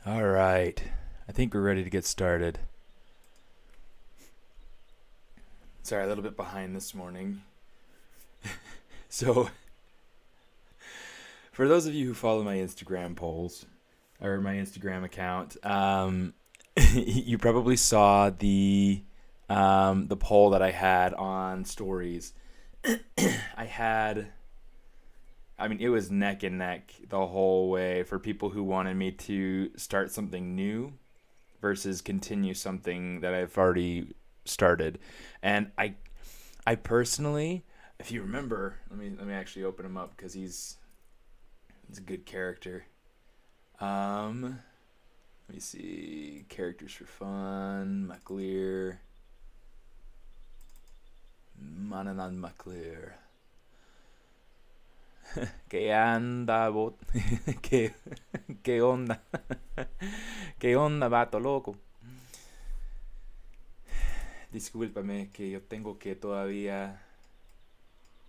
All right. I think we're ready to get started. Sorry, a little bit behind this morning. So, for those of you who follow my Instagram polls, or my Instagram account, you probably saw the poll that I had on stories. It was neck and neck the whole way for people who wanted me to start something new versus continue something that I've already started. And I personally, if you remember, let me actually open him up because he's a good character. Let me see, characters for fun, MacLear, Mananan MacLear. ¿Qué anda, bot? ¿Qué onda? ¿Qué onda, vato loco? Discúlpame que yo tengo que todavía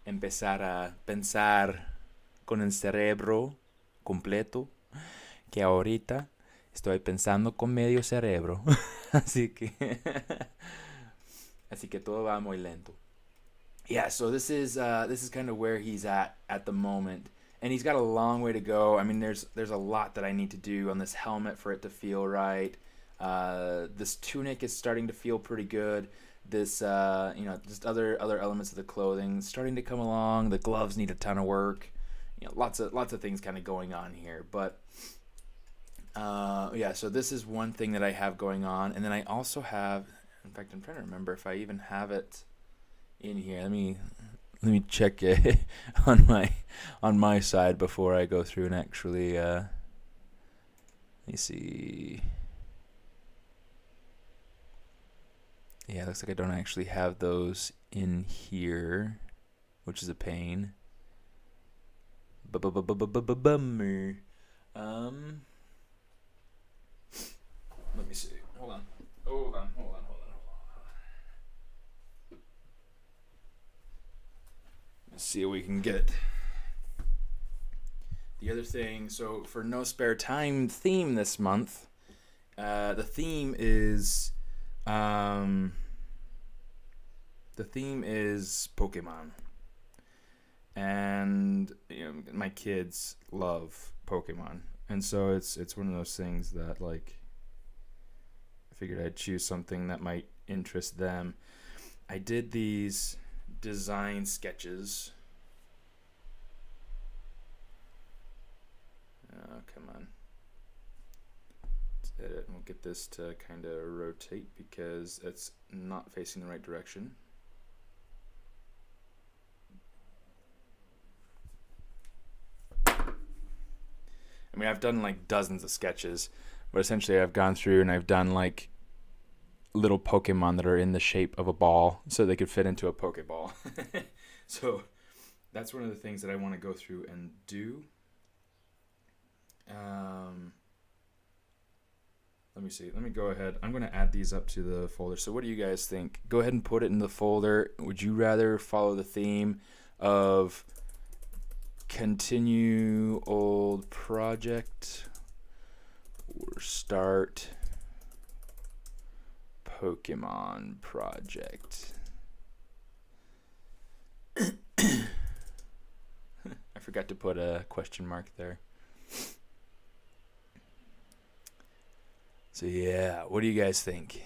empezar a pensar con el cerebro completo, que ahorita estoy pensando con medio cerebro. así que así que todo va muy lento. Yeah, so this is kind of where he's at the moment, and he's got a long way to go. I mean, there's a lot that I need to do on this helmet for it to feel right. This tunic is starting to feel pretty good. This just other elements of the clothing starting to come along. The gloves need a ton of work. Lots of things kind of going on here, but yeah. So this is one thing that I have going on, and then I also have. In fact, I'm trying to remember if I even have it in here. Let me check it on my side before I go through and actually let me see. Yeah, looks like I don't actually have those in here, which is a pain. Bummer. Let me see. Hold on. Let's see what we can get. The other thing, so for No Spare Time theme this month, the theme is Pokemon, and my kids love Pokemon, and so it's one of those things that like I figured I'd choose something that might interest them. I did these design sketches. Oh, come on. Let's edit and we'll get this to kind of rotate because it's not facing the right direction. I mean, I've done like dozens of sketches, but essentially I've gone through and I've done like little Pokemon that are in the shape of a ball so they could fit into a Pokeball. So that's one of the things that I want to go through and do. Let me see. Let me go ahead. I'm going to add these up to the folder. So what do you guys think? Go ahead and put it in the folder. Would you rather follow the theme of continue old project or start Pokemon project? I forgot to put a question mark there. So yeah, what do you guys think?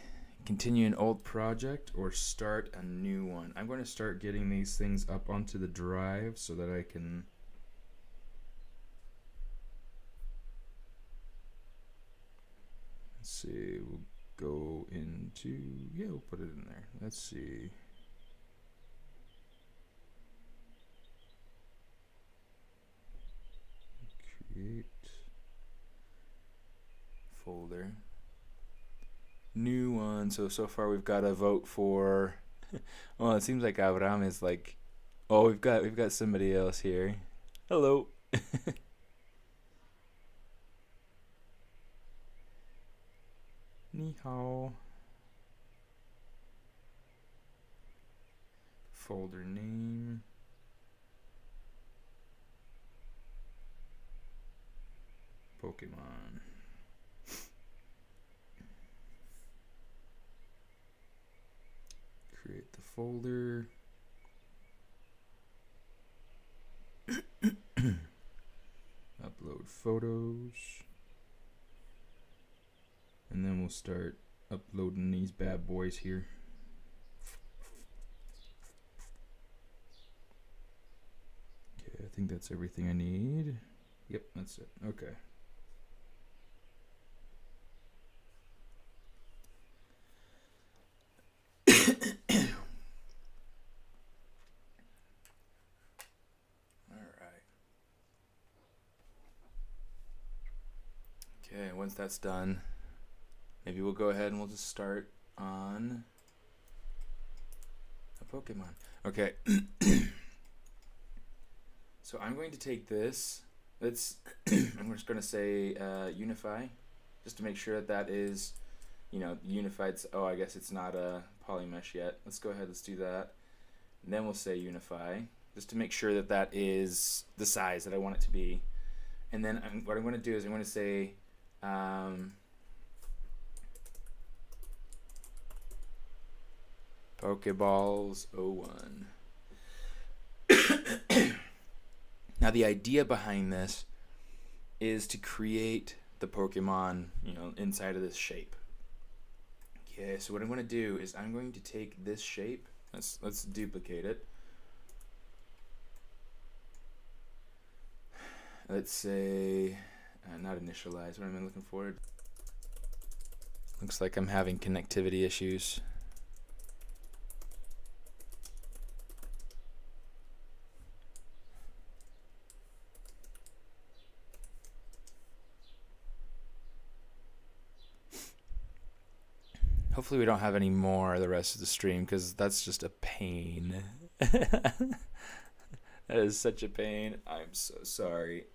Continue an old project or start a new one? I'm going to start getting these things up onto the drive so that I can let's see, we'll go into, yeah, we'll put it in there. Let's see. Create folder. New one. So far we've got a vote for well, it seems like Abraham is like, oh, we've got somebody else here. Hello. Ni hao. Folder name. Pokemon. folder. Upload photos. And then we'll start uploading these bad boys here. Okay, I think that's everything I need. Yep, that's it. Okay. Okay, once that's done, maybe we'll go ahead and we'll just start on a Pokemon. Okay. So I'm going to take this. Let's I'm just going to say unify, just to make sure that that is, you know, unified. Oh, I guess it's not a polymesh yet. Let's go ahead, let's do that. And then we'll say unify, just to make sure that that is the size that I want it to be. And then what I'm going to do is I'm going to say Pokeballs 01. Now the idea behind this is to create the Pokemon, you know, inside of this shape. Okay, so what I'm going to do is I'm going to take this shape. Let's duplicate it. Let's say not initialize. What am I looking for? Looks like I'm having connectivity issues. Hopefully we don't have any more the rest of the stream, because that's just a pain. That is such a pain. I'm so sorry.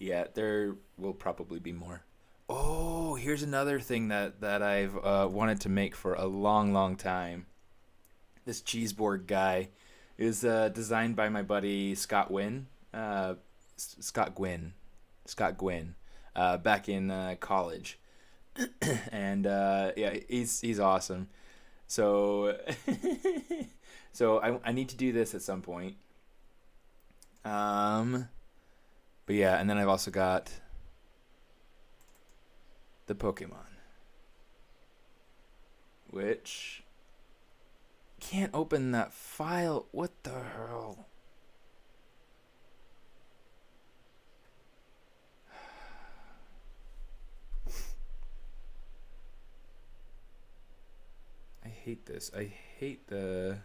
Yeah, there will probably be more. Oh, here's another thing that I've wanted to make for a long time. This cheeseboard guy is designed by my buddy Scott Gwynn. Scott Gwynn, back in college. And yeah, he's awesome. So so I need to do this at some point. But yeah, and then I've also got the Pokemon, which can't open that file. What the hell? I hate this. I hate the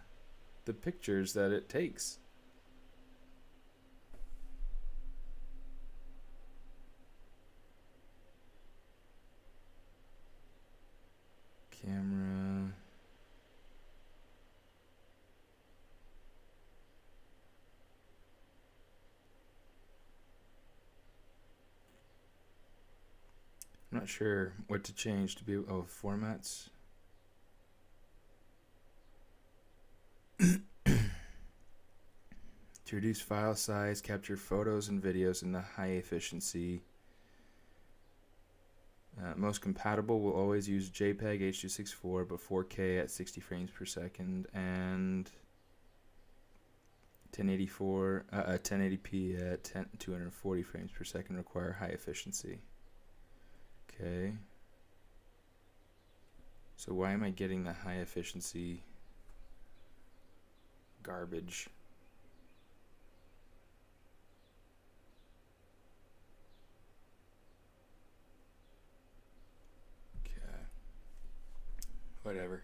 pictures that it takes. Camera. I'm not sure what to change to be. Oh, formats. To reduce file size, capture photos and videos in the high efficiency. Most compatible will always use JPEG H.264, but 4K at 60 frames per second and 1080p at 240 frames per second require high efficiency. Okay. So why am I getting the high efficiency garbage? Whatever.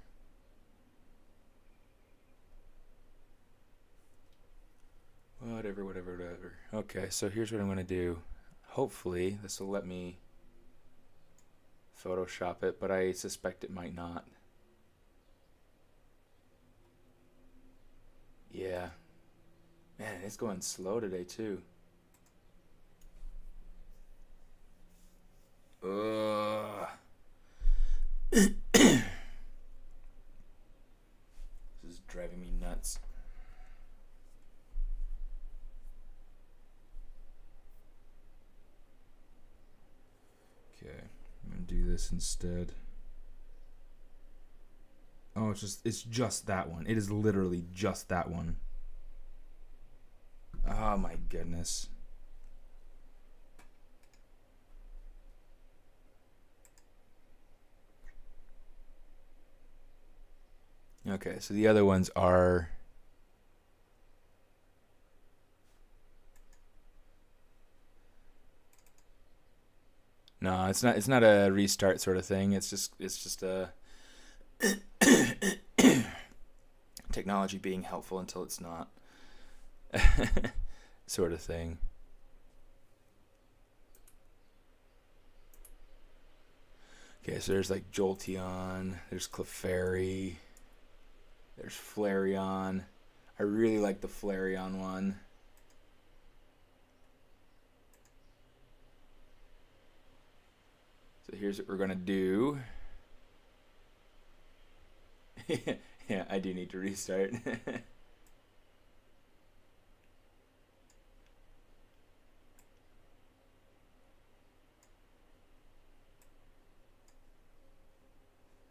Whatever. Okay, so here's what I'm going to do. Hopefully, this will let me Photoshop it, but I suspect it might not. Yeah. Man, it's going slow today, too. Ugh. This is driving me nuts. Okay, I'm gonna do this instead. Oh, it's just that one. It is literally just that one. Oh my goodness. Okay, so the other ones are... No, it's not. It's not a restart sort of thing. It's just a technology being helpful until it's not, sort of thing. Okay, so there's like Jolteon, there's Clefairy, there's Flareon. I really like the Flareon one. So here's what we're gonna do. Yeah, I do need to restart.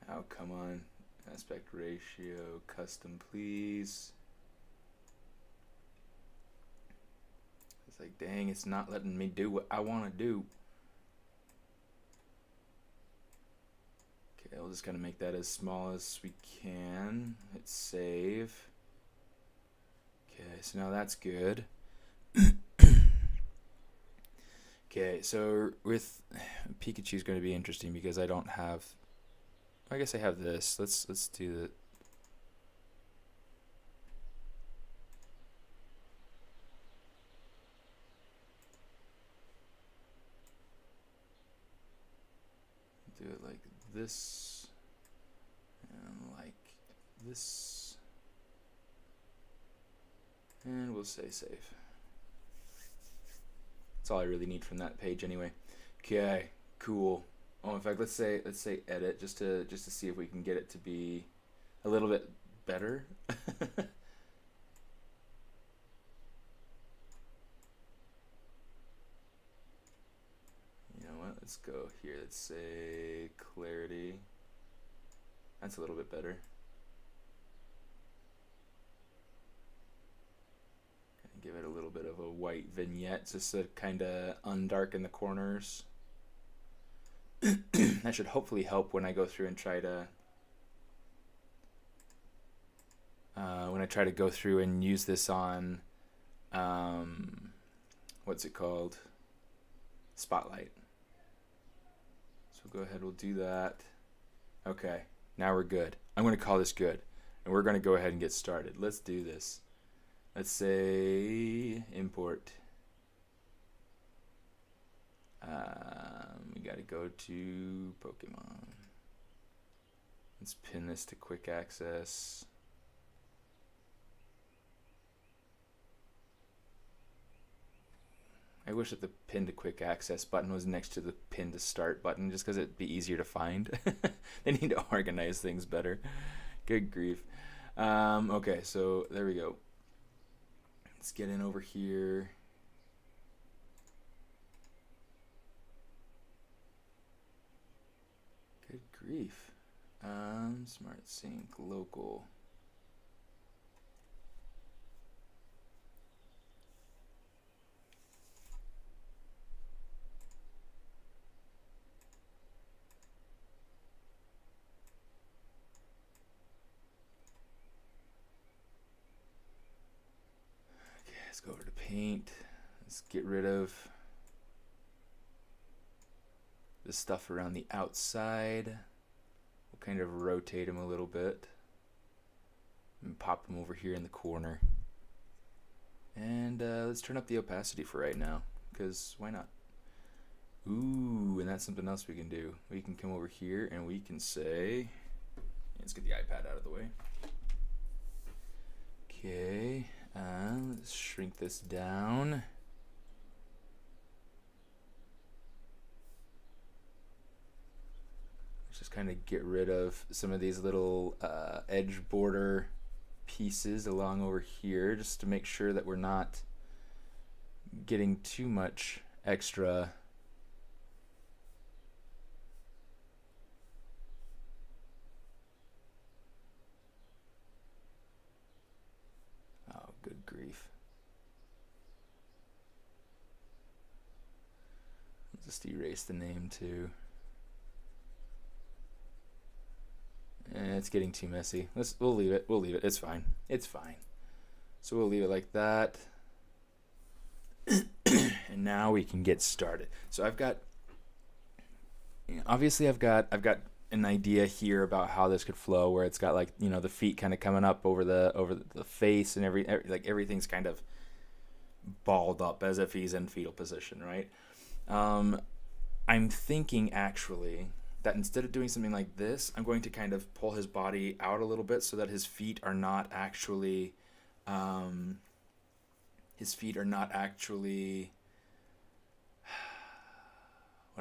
Oh, come on. Aspect ratio, custom, please. It's like, dang, it's not letting me do what I want to do. Okay, we'll just kind of make that as small as we can. Hit save. Okay, so now that's good. Okay, so with Pikachu is going to be interesting because I don't have... I guess I have this. Let's do the... Do it like this, and like this, and we'll say save. That's all I really need from that page anyway. Okay, cool. Oh, in fact, let's say edit just to see if we can get it to be a little bit better. You know what? Let's go here. Let's say clarity. That's a little bit better. Give it a little bit of a white vignette just to kind of undarken the corners. That should hopefully help when I go through and try to go through and use this on what's it called? Spotlight. So go ahead, we'll do that. Okay, now we're good. I'm going to call this good, and we're going to go ahead and get started. Let's do this. Let's say import. We got to go to Pokemon. Let's pin this to quick access. I wish that the pin to quick access button was next to the pin to start button, just because it'd be easier to find. They need to organize things better. Good grief. Okay, so there we go. Let's get in over here. Good grief. Smart Sync local. Let's go over to paint. Let's get rid of the stuff around the outside. We'll kind of rotate them a little bit and pop them over here in the corner. And let's turn up the opacity for right now, because why not? Ooh, and that's something else we can do. We can come over here and we can say, let's get the iPad out of the way. Okay. Let's shrink this down. Let's just kind of get rid of some of these little edge border pieces along over here, just to make sure that we're not getting too much extra just erase the name too. It's getting too messy. We'll leave it. We'll leave it. It's fine. It's fine. So we'll leave it like that. And now we can get started. So I've got, obviously I've got an idea here about how this could flow, where it's got like, you know, the feet kind of coming up over the face, and like everything's kind of balled up as if he's in fetal position, right? I'm thinking actually that instead of doing something like this, I'm going to kind of pull his body out a little bit so that his feet are not actually what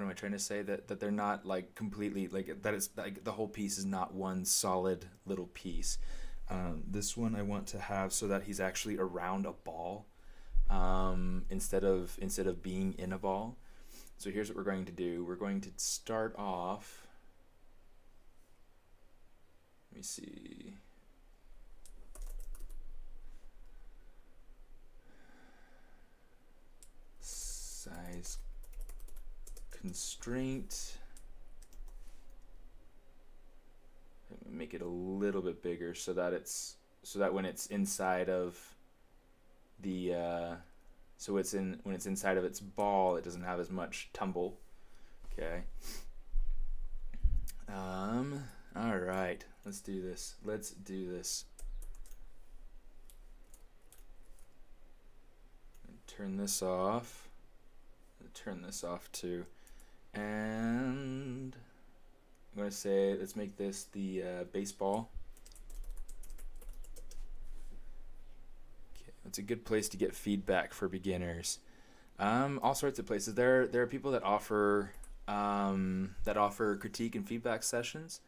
am I trying to say? That they're not like completely, like that it's like the whole piece is not one solid little piece. This one I want to have so that he's actually around a ball, instead of being in a ball. So here's what we're going to do. We're going to start off. Let me see. Size constraint. Make it a little bit bigger so that when it's inside of the when it's inside of its ball, it doesn't have as much tumble. Okay. All right. Let's do this. Turn this off. Turn this off too. And I'm going to say, let's make this the baseball. Okay, that's a good place to get feedback for beginners. All sorts of places. There are people that offer critique and feedback sessions.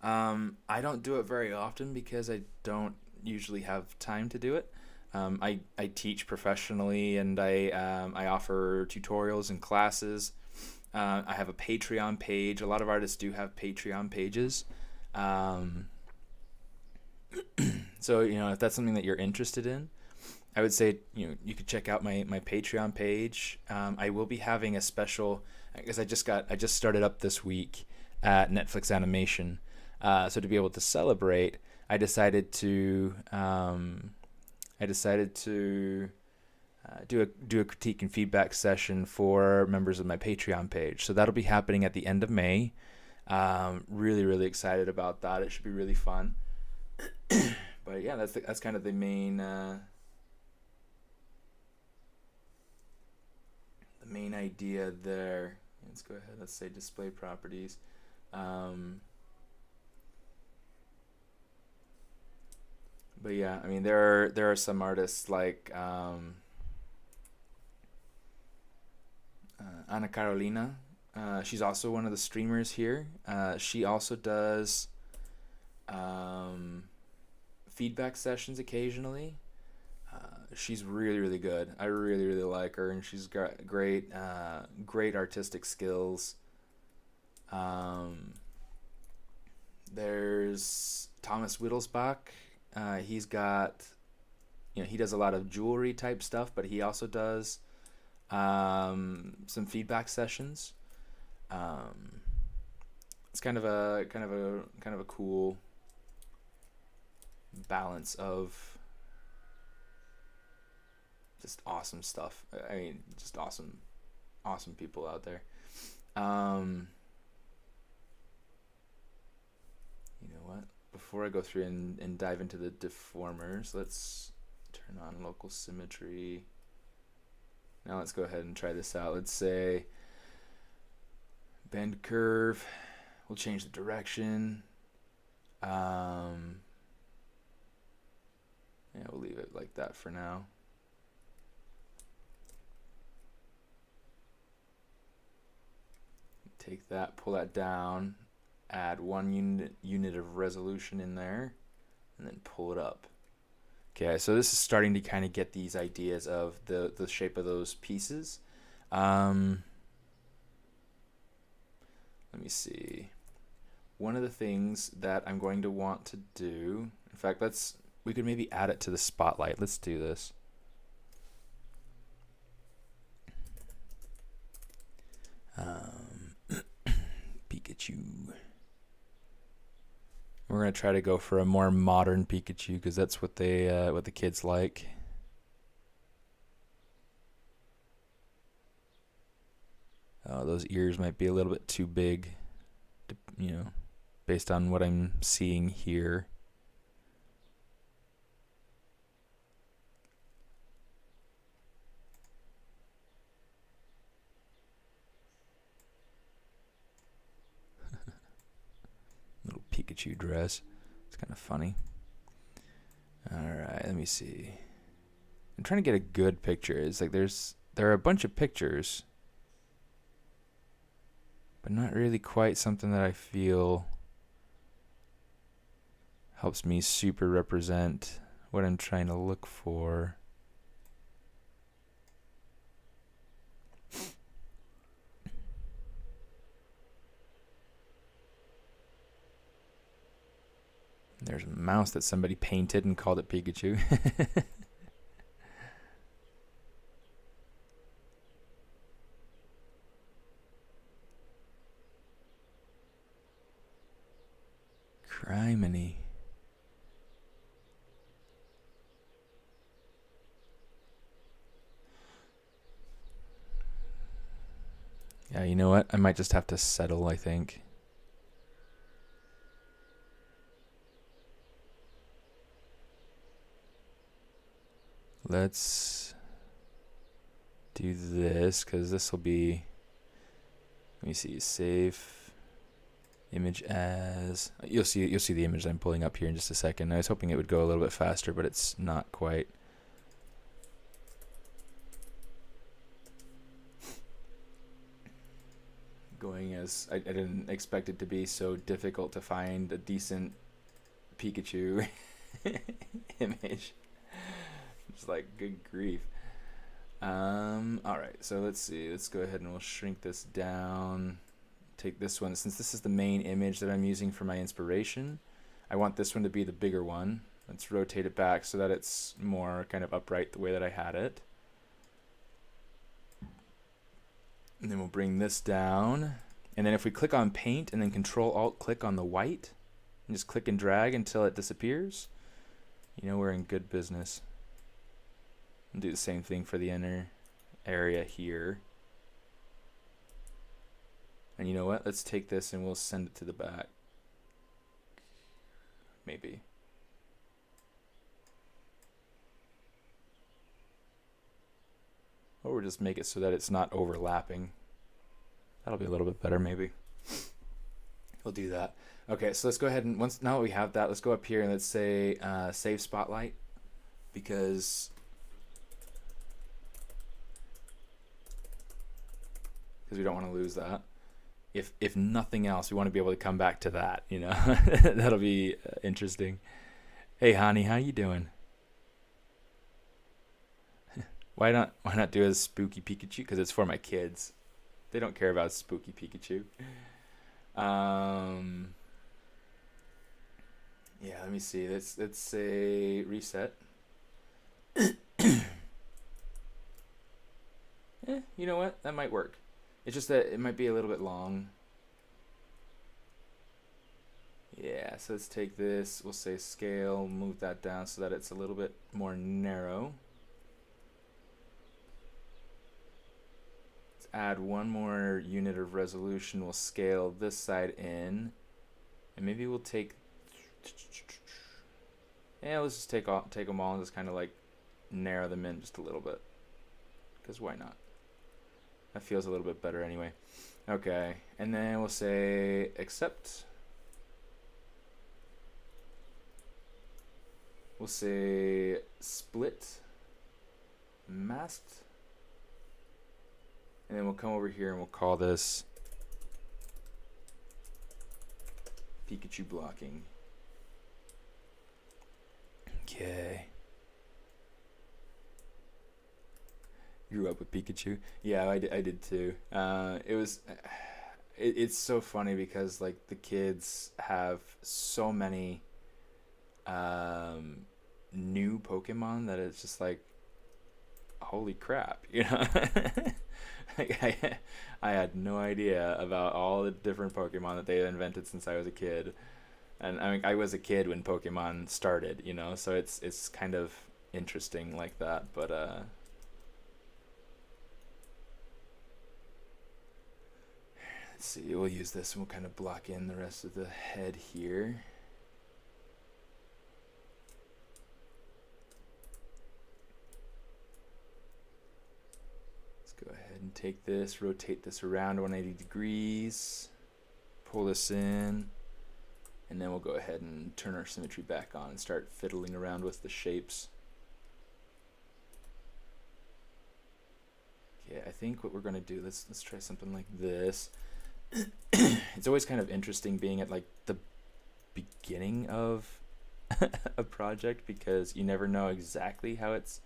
I don't do it very often because I don't usually have time to do it. I teach professionally, and I offer tutorials and classes. I have a Patreon page. A lot of artists do have Patreon pages. So, you know, if that's something that you're interested in, I would say, you know, you could check out my Patreon page. I will be having a special, because I just started up this week at Netflix Animation. So to be able to celebrate, I decided to do a critique and feedback session for members of my Patreon page. So that'll be happening at the end of May. Really excited about that. It should be really fun. But yeah, that's kind of the main idea there. Let's go ahead. Let's say display properties. But yeah, I mean, there are some artists like Ana Carolina. She's also one of the streamers here. She also does feedback sessions occasionally. She's really good. I really like her, and she's got great artistic skills. There's Thomas Wittelsbach. He's got, you know, he does a lot of jewelry type stuff, but he also does some feedback sessions. It's kind of a cool balance of just awesome stuff. I mean, just awesome people out there. You know what? Before I go through and dive into the deformers, let's turn on local symmetry. Now let's go ahead and try this out. Let's say bend curve. We'll change the direction. Yeah, we'll leave it like that for now. Take that, pull that down, add 1 unit of resolution in there, and then pull it up. Okay, so this is starting to kind of get these ideas of the shape of those pieces. Let me see. One of the things that I'm going to want to do, in fact, we could maybe add it to the spotlight. Let's do this. Pikachu. We're gonna try to go for a more modern Pikachu because that's what the kids like. Oh, those ears might be a little bit too big, you know, based on what I'm seeing here. Little Pikachu dress. It's kind of funny. Alright, let me see. I'm trying to get a good picture. It's like there are a bunch of pictures, but not really quite something that I feel helps me super represent what I'm trying to look for. There's a mouse that somebody painted and called it Pikachu. Criminy. Yeah, you know what? I might just have to settle, I think. Let's do this because this will be, let me see, save image as, you'll see the image I'm pulling up here in just a second. I was hoping it would go a little bit faster, but it's not quite. Going as I didn't expect it to be so difficult to find a decent Pikachu image. It's like, good grief. Alright, so let's see. Let's go ahead and we'll shrink this down. Take this one. Since this is the main image that I'm using for my inspiration, I want this one to be the bigger one. Let's rotate it back so that it's more kind of upright the way that I had it. And then we'll bring this down. And then if we click on paint and then Control-Alt-click on the white, and just click and drag until it disappears, you know we're in good business. And do the same thing for the inner area here. And you know what? Let's take this and we'll send it to the back. Maybe. Or we'll just make it so that it's not overlapping. That'll be a little bit better maybe. We'll do that. Okay, so let's go ahead and now that we have that, let's go up here and let's say save spotlight, because we don't want to lose that. If nothing else, we want to be able to come back to that, you know. That'll be interesting. Hey honey, how you doing? Why not do a spooky Pikachu? Because it's for my kids. They don't care about spooky Pikachu. Yeah, let me see. Let's say reset. You know what? That might work. It's just that it might be a little bit long. Yeah, so let's take this. We'll say scale, move that down so that it's a little bit more narrow. Let's add one more unit of resolution. We'll scale this side in. And maybe we'll take... Yeah, let's just take them all and just kind of like narrow them in just a little bit. Because why not? That feels a little bit better anyway. Okay, and then we'll say accept. We'll say split, masked, and then we'll come over here and we'll call this Pikachu blocking. Okay. Grew up with Pikachu. Yeah, I did too. It's so funny because like the kids have so many new Pokemon that it's just like holy crap, you know. Like, I had no idea about all the different Pokemon that they invented since I was a kid. And I mean, I was a kid when Pokemon started, you know, so it's kind of interesting like that. But let's see, we'll use this and we'll kind of block in the rest of the head here. Let's go ahead and take this, rotate this around 180 degrees, pull this in, and then we'll go ahead and turn our symmetry back on and start fiddling around with the shapes. Okay, I think what we're going to do, let's try something like this. It's always kind of interesting being at like the beginning of a project, because you never know exactly how it's,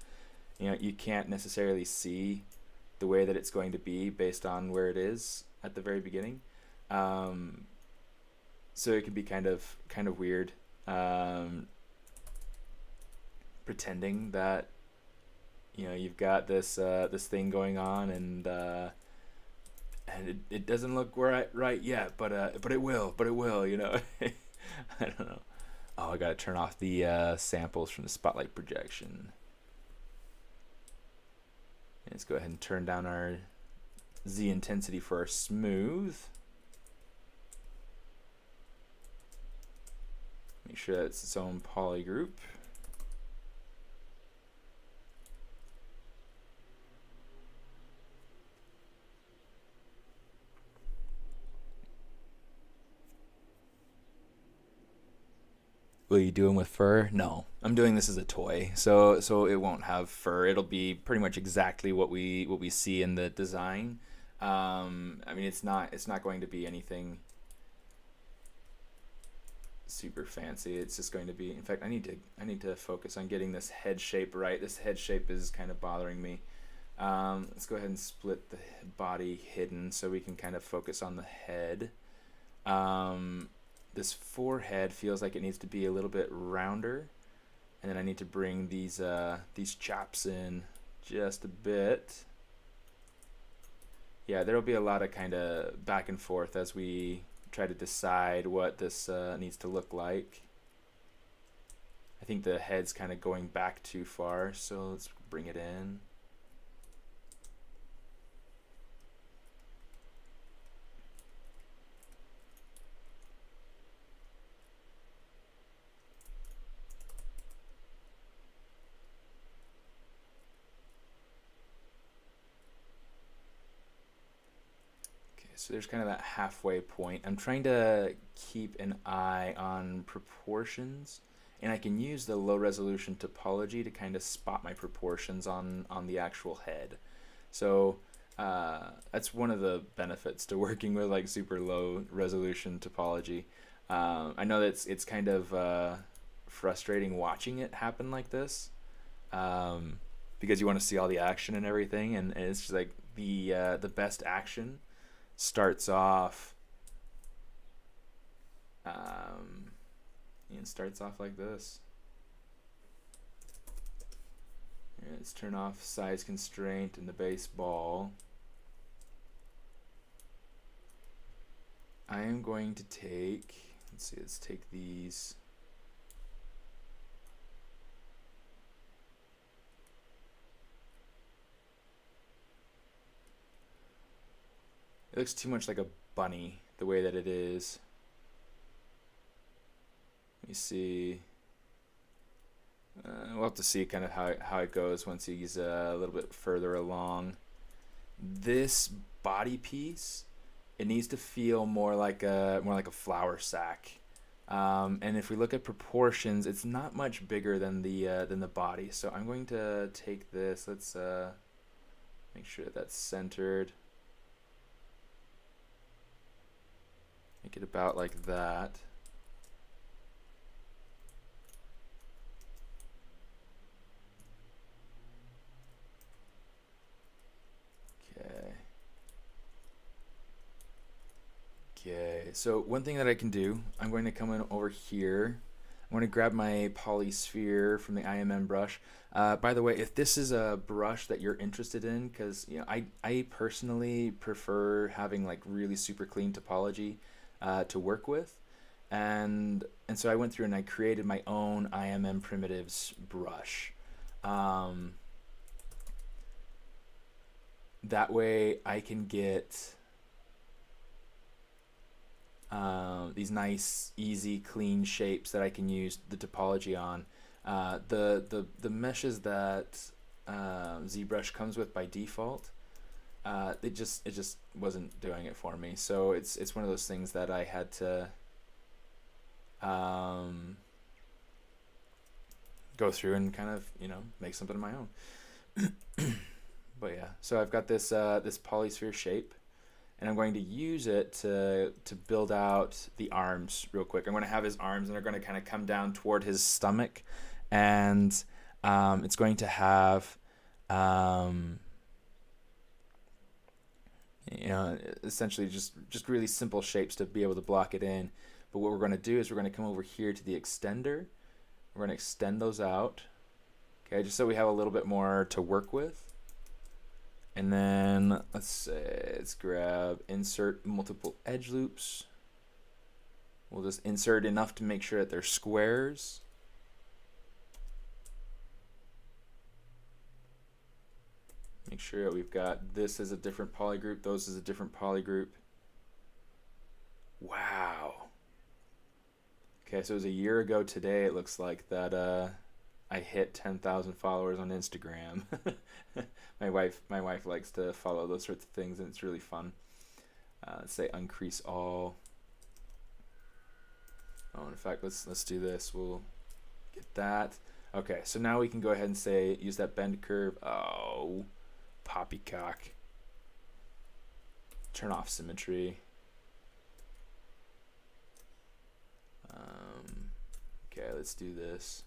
you know, you can't necessarily see the way that it's going to be based on where it is at the very beginning. So it can be kind of weird, pretending that, you know, you've got this this thing going on, and it doesn't look right yet, but it will, you know. I don't know. Oh, I gotta turn off the samples from the spotlight projection. And let's go ahead and turn down our Z intensity for our smooth. Make sure that it's its own polygroup. Will you do them with fur? No, I'm doing this as a toy, so it won't have fur. It'll be pretty much exactly what we see in the design. I mean, it's not going to be anything super fancy. It's just going to be. In fact, I need to focus on getting this head shape right. This head shape is kind of bothering me. Let's go ahead and split the body hidden so we can kind of focus on the head. This forehead feels like it needs to be a little bit rounder, and then I need to bring these chops in just a bit. Yeah, there'll be a lot of kind of back and forth as we try to decide what this needs to look like. I think the head's kind of going back too far, so let's bring it in. So there's kind of that halfway point. I'm trying to keep an eye on proportions, and I can use the low resolution topology to kind of spot my proportions on the actual head. So that's one of the benefits to working with like super low resolution topology. I know that it's kind of frustrating watching it happen like this, because you want to see all the action and everything, and it's just like the best action starts off and starts off like this. And let's turn off size constraint in the base ball. I am going to take, let's take these. It looks too much like a bunny, the way that it is. Let me see. We'll have to see kind of how it goes once he's a little bit further along. This body piece, it needs to feel more like a flour sack. And if we look at proportions, it's not much bigger than the body. So I'm going to take this. Let's make sure that that's centered. Make it about like that. Okay, so one thing that I can do, I'm going to come in over here. I'm going to grab my polysphere from the IMM brush. By the way, if this is a brush that you're interested in, because I personally prefer having like really super clean topology to work with, and so I went through and I created my own IMM primitives brush. That way I can get these nice, easy, clean shapes that I can use the topology on. The meshes that ZBrush comes with by default, it just wasn't doing it for me. So it's one of those things that I had to go through and kind of make something of my own. But yeah, so I've got this this polysphere shape, and I'm going to use it to build out the arms real quick. I'm going to have his arms, and they're going to kind of come down toward his stomach, and it's going to have essentially just really simple shapes to be able to block it in. But what we're going to do is we're going to come over here to the extender. We're going to extend those out, okay, just so we have a little bit more to work with. And then let's grab insert multiple edge loops. We'll just insert enough to make sure that they're squares. Make sure that we've got this as a different polygroup, those as a different polygroup. Wow. Okay, so it was a year ago today, it looks like, that I hit 10,000 followers on Instagram. My wife likes to follow those sorts of things, and it's really fun. Let's say uncrease all. Oh, in fact, let's do this. We'll get that. Okay, so now we can go ahead and say use that bend curve. Oh, poppycock. Turn off symmetry. Okay, let's do this.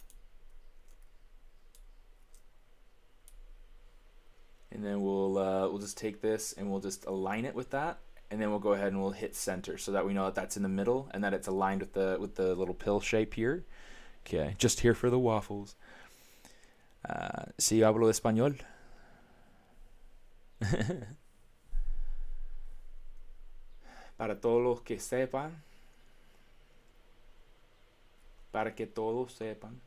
And then we'll just take this and we'll just align it with that, and then we'll go ahead and we'll hit center so that we know that that's in the middle and that it's aligned with the little pill shape here. Okay, just here for the waffles. Si hablo español. Para todos los que sepan. Para que todos sepan.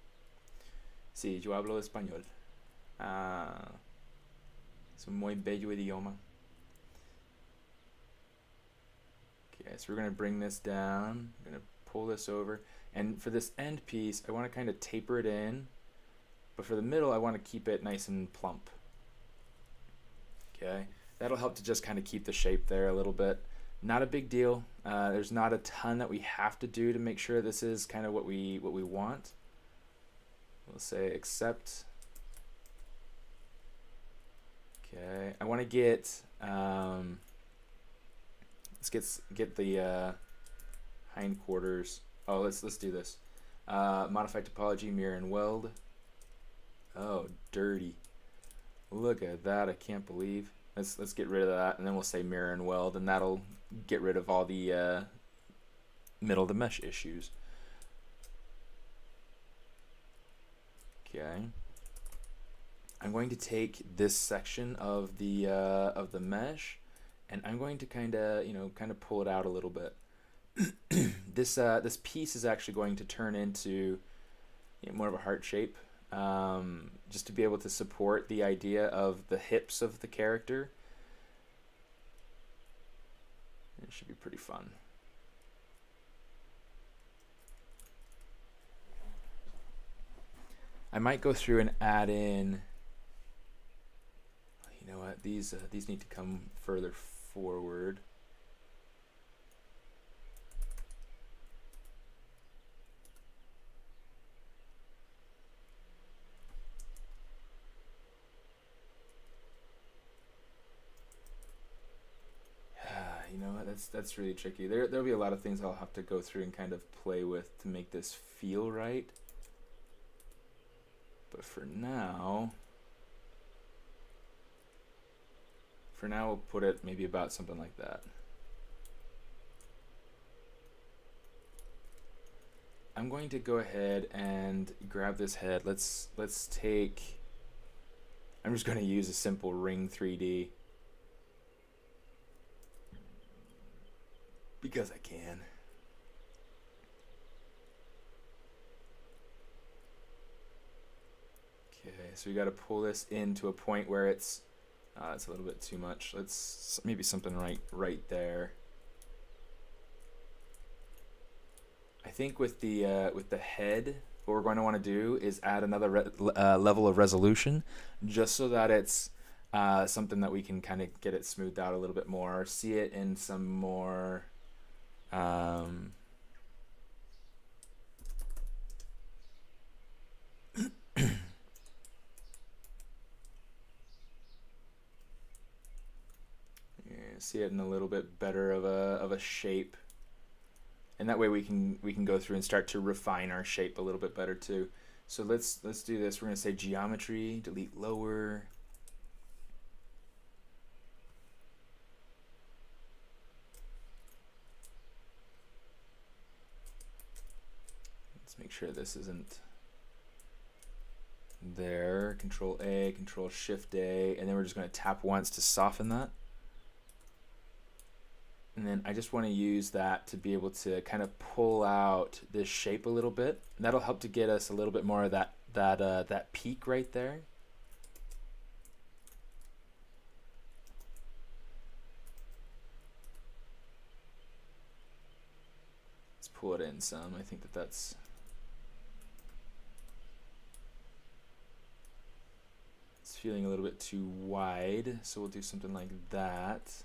Sí, yo hablo español. Es un muy bello idioma. Okay, so we're going to bring this down. I'm going to pull this over. And for this end piece, I want to kind of taper it in. But for the middle, I want to keep it nice and plump. Okay, that'll help to just kind of keep the shape there a little bit. Not a big deal. There's not a ton that we have to do to make sure this is kind of what we want. We'll say accept. Okay, I want to get let's get the hindquarters. Oh, let's do this. Modify topology, mirror and weld. Oh, dirty. Look at that! I can't believe. Let's get rid of that, and then we'll say mirror and weld, and that'll get rid of all the middle of the mesh issues. Okay. I'm going to take this section of the mesh, and I'm going to kind of pull it out a little bit. This piece is actually going to turn into more of a heart shape, just to be able to support the idea of the hips of the character. It should be pretty fun. I might go through and add in. You know what? These need to come further forward. You know what? That's really tricky. There'll be a lot of things I'll have to go through and kind of play with to make this feel right. But for now we'll put it maybe about something like that. I'm going to go ahead and grab this head. Let's take, I'm just going to use a simple ring 3D because I can. Okay, so we got to pull this into a point where it's a little bit too much. Let's maybe something right there. I think with the head, what we're going to want to do is add another level of resolution, just so that it's something that we can kind of get it smoothed out a little bit more, see it in some more see it in a little bit better of a shape, and that way we can go through and start to refine our shape a little bit better too. So let's do this. We're going to say geometry, delete lower. Let's make sure this isn't there. Control A, Control Shift A, and then we're just going to tap once to soften that. And then I just want to use that to be able to kind of pull out this shape a little bit. And that'll help to get us a little bit more of that peak right there. Let's pull it in some. I think that's it's feeling a little bit too wide, so we'll do something like that.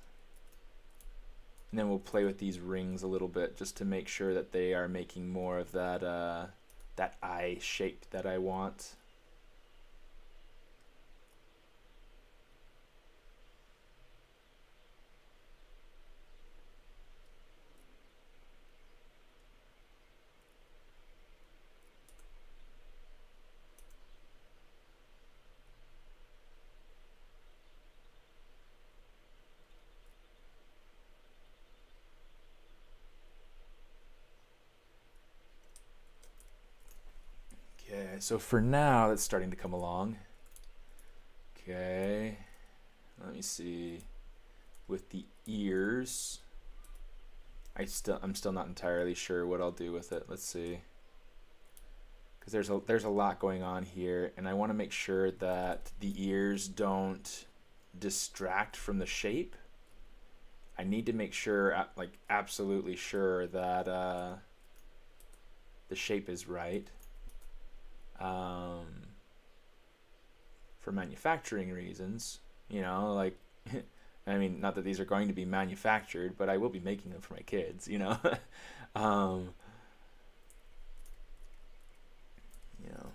And then we'll play with these rings a little bit just to make sure that they are making more of that that eye shape that I want. Okay, so for now, it's starting to come along. Okay, let me see. With the ears, I'm still not entirely sure what I'll do with it. Let's see, because there's a lot going on here, and I want to make sure that the ears don't distract from the shape. I need to make sure, like absolutely sure, that the shape is right. For manufacturing reasons, you know, like, I mean, not that these are going to be manufactured, but I will be making them for my kids, you know. You know,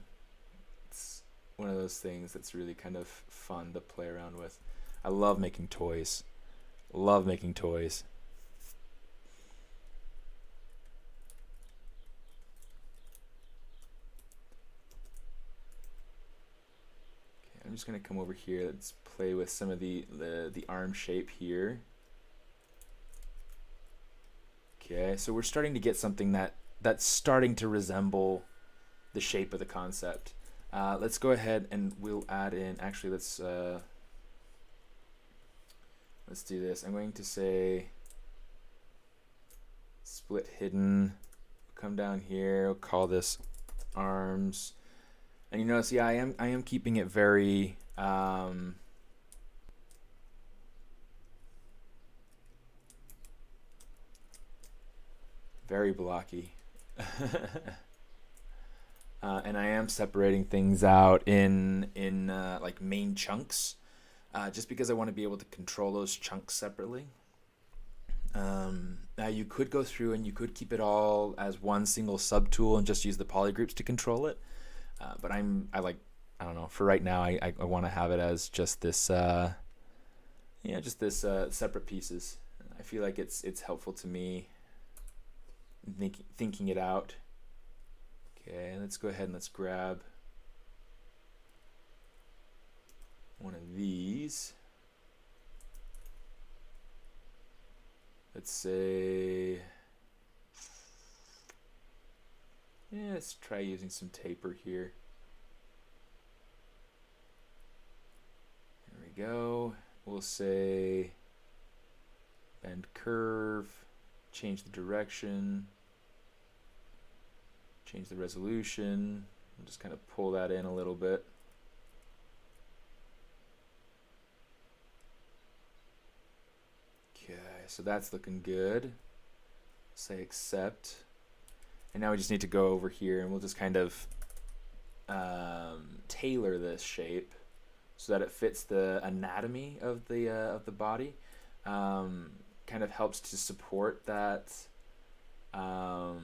it's one of those things that's really kind of fun to play around with. I love making toys. Love making toys. I'm just going to come over here. Let's play with some of the arm shape here. Okay, so we're starting to get something that's starting to resemble the shape of the concept. Let's go ahead and we'll add in, actually let's do this. I'm going to say split hidden. Come down here, we'll call this arms. And you notice, yeah, I am keeping it very very blocky. And I am separating things out in like main chunks, just because I want to be able to control those chunks separately. Now you could go through and you could keep it all as one single subtool and just use the polygroups to control it. But I don't know, for right now I want to have it as just this separate pieces. I feel like it's helpful to me thinking it out. Okay, let's go ahead and let's grab one of these. Let's say, Yeah, let's try using some taper here. There we go. We'll say bend curve, change the direction, change the resolution, and just kind of pull that in a little bit. Okay, so that's looking good. Say accept. And now we just need to go over here and we'll just kind of tailor this shape so that it fits the anatomy of the body. Kind of helps to support that that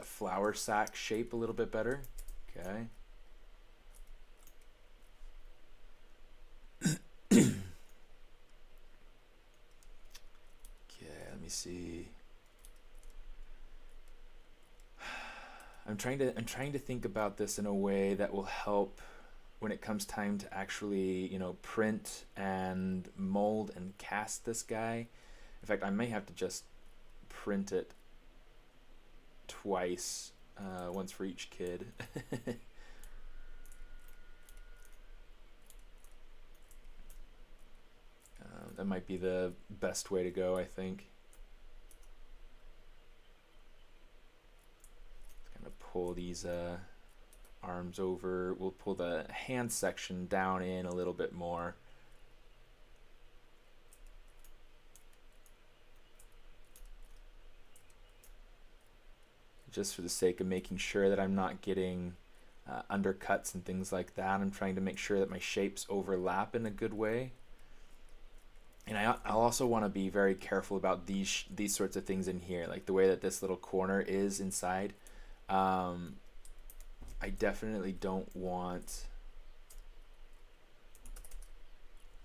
flower sac shape a little bit better. Okay. Okay, let me see. I'm trying to think about this in a way that will help when it comes time to actually, you know, print and mold and cast this guy. In fact, I may have to just print it twice, once for each kid. That might be the best way to go, I think. Pull these arms over. We'll pull the hand section down in a little bit more. Just for the sake of making sure that I'm not getting undercuts and things like that. I'm trying to make sure that my shapes overlap in a good way. And I'll also want to be very careful about these sorts of things in here, like the way that this little corner is inside. I definitely don't want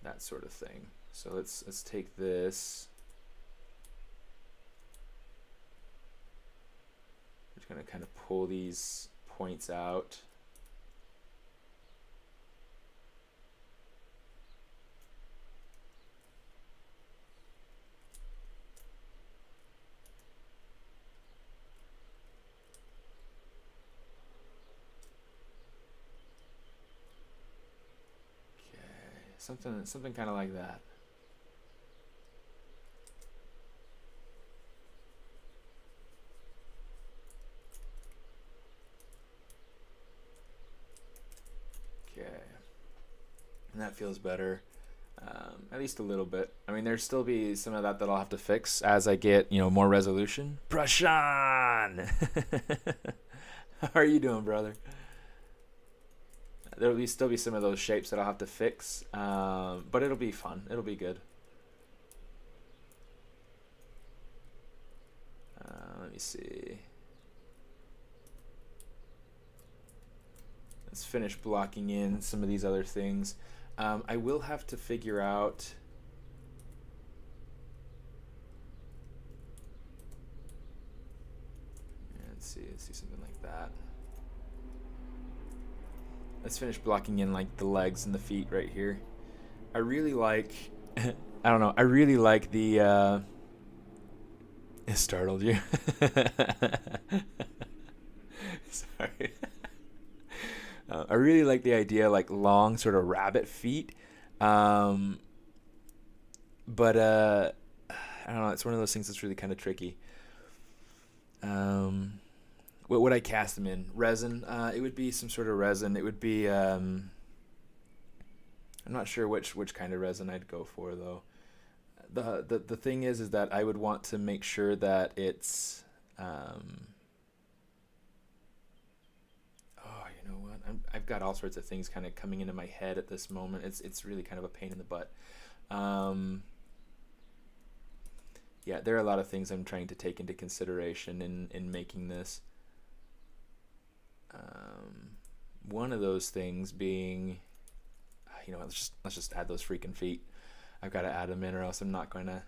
that sort of thing. So let's take this. We're just going to kind of pull these points out. Something kind of like that. Okay, and that feels better, at least a little bit. I mean, there'll still be some of that I'll have to fix as I get, you know, more resolution. Brush on. How are you doing, brother? There'll still be some of those shapes that I'll have to fix, but it'll be fun. It'll be good. Let me see. Let's finish blocking in some of these other things. I will have to figure out. Let's see something like that. Let's finish blocking in like the legs and the feet right here. I really like, I don't know, I really like the, it startled you. Sorry. I really like the idea of like long sort of rabbit feet. But I don't know, it's one of those things that's really kind of tricky. What would I cast them in? Resin? It would be some sort of resin. It would be, I'm not sure which kind of resin I'd go for though. The thing is that I would want to make sure that it's, oh, you know what? I've got all sorts of things kind of coming into my head at this moment. It's really kind of a pain in the butt. Yeah, there are a lot of things I'm trying to take into consideration in making this. One of those things being, you know, let's just add those freaking feet. I've got to add them in, or else I'm not going to.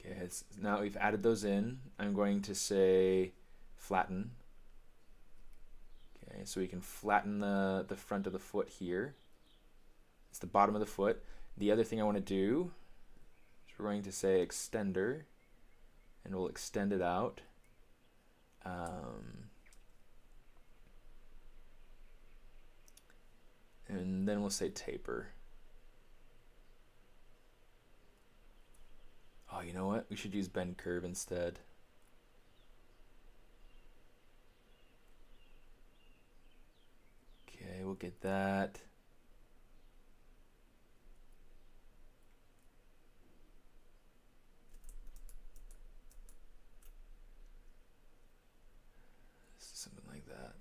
Okay, now we've added those in. I'm going to say flatten. Okay, so we can flatten the front of the foot here. It's the bottom of the foot. The other thing I want to do is we're going to say extender. and we'll extend it out. And then we'll say taper. Oh, you know what? We should use bend curve instead. Okay, we'll get that. Something like that.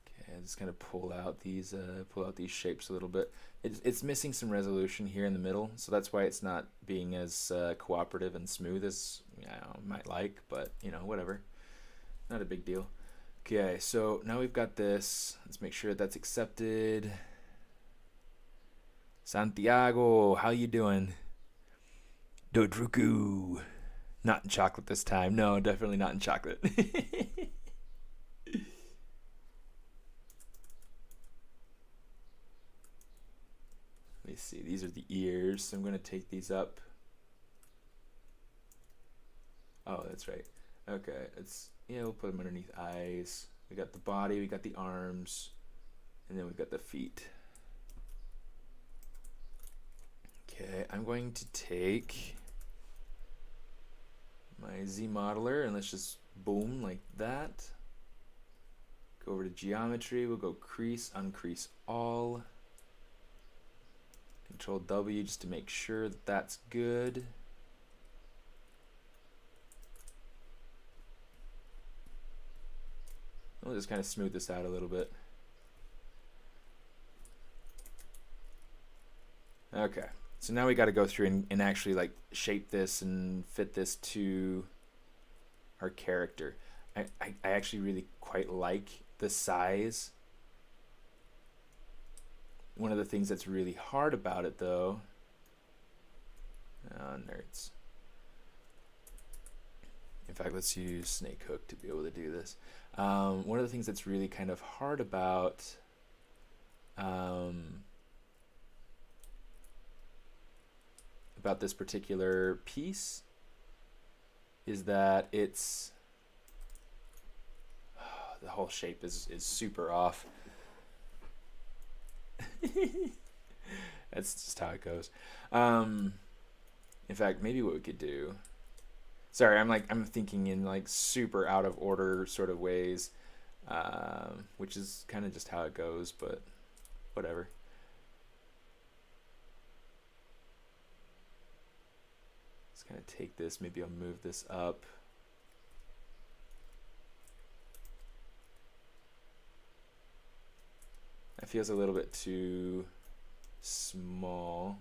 Okay, just kind of pull out these shapes a little bit. It's missing some resolution here in the middle, so that's why it's not being as cooperative and smooth as might like. But whatever, not a big deal. Okay, so now we've got this. Let's make sure that's accepted. Santiago, how you doing? Dodruku. Not in chocolate this time. No, definitely not in chocolate. Let me see. These are the ears. So I'm going to take these up. Oh, that's right. Okay. We'll put them underneath eyes. We got the body. We got the arms. And then we've got the feet. Okay. I'm going to take my Z modeler and let's just boom like that. Go over to geometry. We'll go crease, uncrease all. Control W just to make sure that that's good. We'll just kind of smooth this out a little bit. Okay, so now we got to go through and actually like shape this and fit this to our character. I actually really quite like the size. One of the things that's really hard about it though, nerds. In fact, let's use snake hook to be able to do this. One of the things that's really kind of hard about this particular piece is that it's the whole shape is super off. That's just how it goes. In fact, maybe what we could do. Sorry, I'm thinking in like super out of order sort of ways, which is kind of just how it goes, but whatever. Let's kind of take this. Maybe I'll move this up. That feels a little bit too small.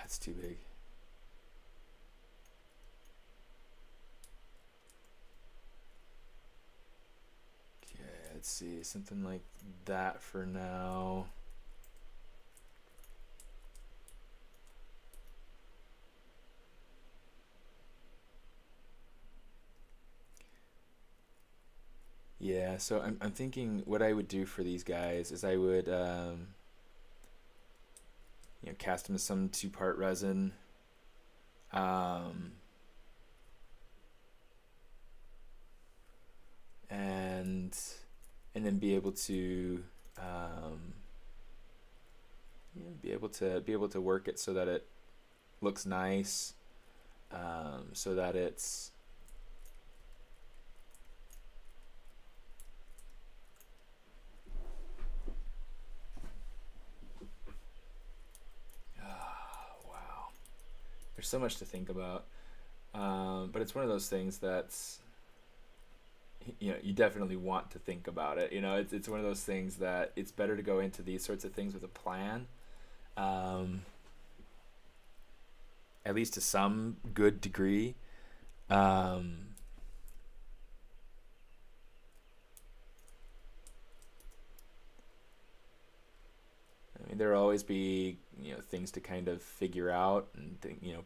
It's too big. Okay, let's see, something like that for now. Yeah, so I'm thinking what I would do for these guys is I would cast them with some 2-part resin, and then be able to be able to work it so that it looks nice, so that it's there's so much to think about, but it's one of those things that's you definitely want to think about it. It's one of those things that it's better to go into these sorts of things with a plan, at least to some good degree. I mean, there'll always be things to kind of figure out and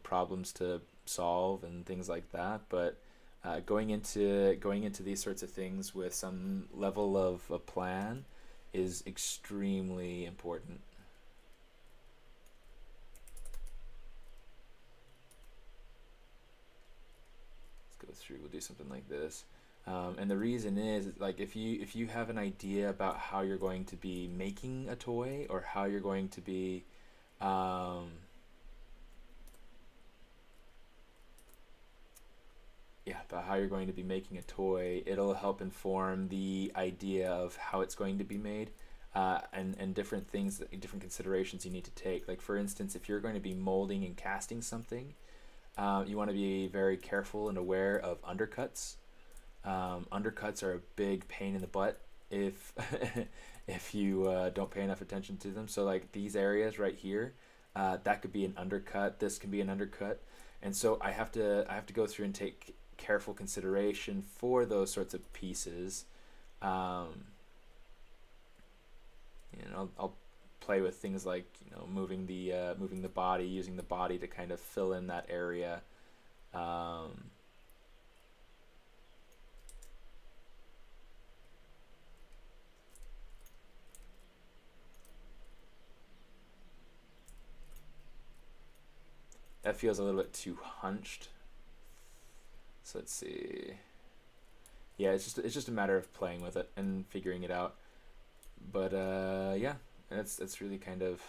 problems to solve and things like that, but Going into these sorts of things with some level of a plan is extremely important. Let's go through. We'll do something like this. And the reason is like if you have an idea about how you're going to be making a toy, or how you're going to be about how you're going to be making a toy, it'll help inform the idea of how it's going to be made, and different things, different considerations you need to take. Like for instance, if you're going to be molding and casting something, you want to be very careful and aware of undercuts. Undercuts are a big pain in the butt if if you don't pay enough attention to them. So like these areas right here, that could be an undercut. This can be an undercut, and so I have to go through and take careful consideration for those sorts of pieces. I'll play with things like moving the body, using the body to kind of fill in that area. That feels a little bit too hunched. So let's see. Yeah, it's just a matter of playing with it and figuring it out. But yeah, that's really kind of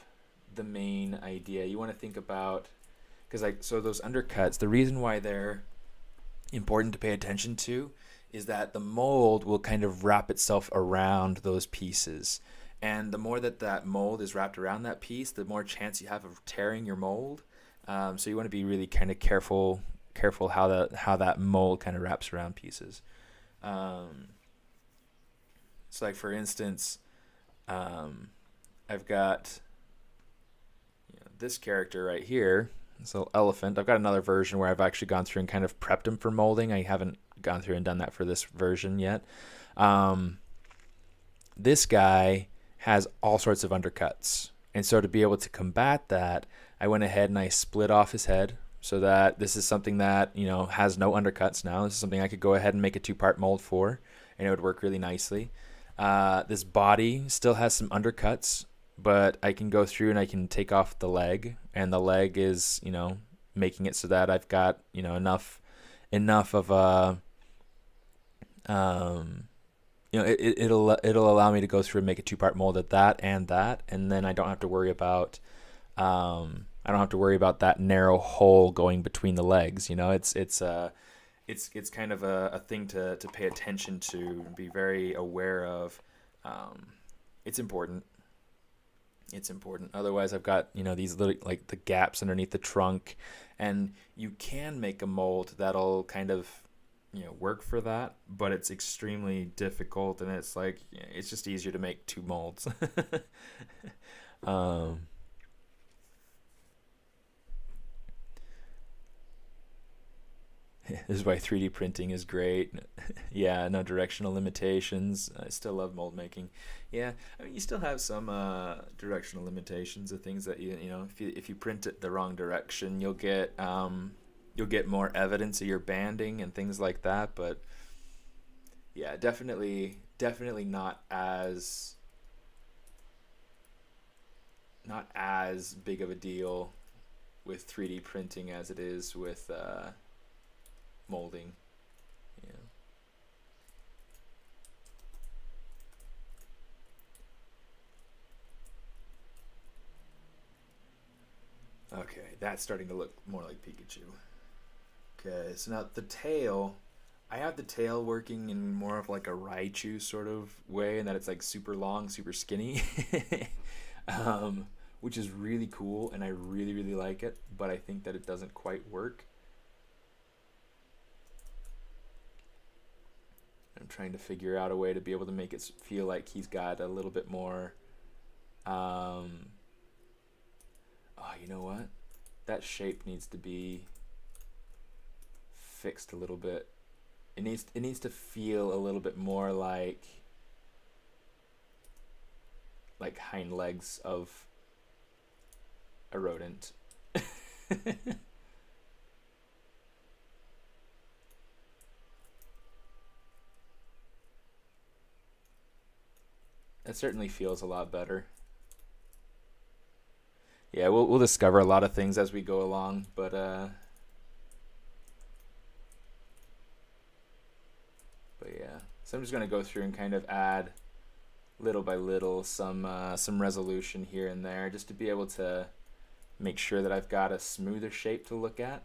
the main idea. You want to think about, because so those undercuts, the reason why they're important to pay attention to is that the mold will kind of wrap itself around those pieces. And the more that mold is wrapped around that piece, the more chance you have of tearing your mold. So you want to be really kind of careful how that mold kind of wraps around pieces. So like for instance, I've got this character right here, this little elephant. I've got another version where I've actually gone through and kind of prepped him for molding. I haven't gone through and done that for this version yet. This guy has all sorts of undercuts, and so to be able to combat that, I went ahead and I split off his head so that this is something that has no undercuts now. This is something I could go ahead and make a 2-part mold for, and it would work really nicely. This body still has some undercuts, but I can go through and I can take off the leg, and the leg is making it so that I've got enough of a it'll allow me to go through and make a 2-part mold at that, and then I don't have to worry about that narrow hole going between the legs. It's kind of a thing to pay attention to and be very aware of. It's important. Otherwise, I've got these little, like, the gaps underneath the trunk, and you can make a mold that'll kind of work for that, but it's extremely difficult, and it's like it's just easier to make 2 molds. This is why 3D printing is great. Yeah, no directional limitations. I still love mold making. Yeah, I mean, you still have some directional limitations of things that if you print it the wrong direction, you'll get more evidence of your banding and things like that. But yeah, definitely not as big of a deal with 3D printing as it is with molding. Okay, that's starting to look more like Pikachu. Okay, so now the tail, I have the tail working in more of like a Raichu sort of way, and that it's like super long, super skinny, which is really cool, and I really, really like it, but I think that it doesn't quite work. I'm trying to figure out a way to be able to make it feel like he's got a little bit more. Oh, you know what? That shape needs to be fixed a little bit. It needs to feel a little bit more like hind legs of a rodent. It certainly feels a lot better. Yeah, we'll discover a lot of things as we go along, but yeah. So I'm just gonna go through and kind of add little by little some resolution here and there, just to be able to make sure that I've got a smoother shape to look at.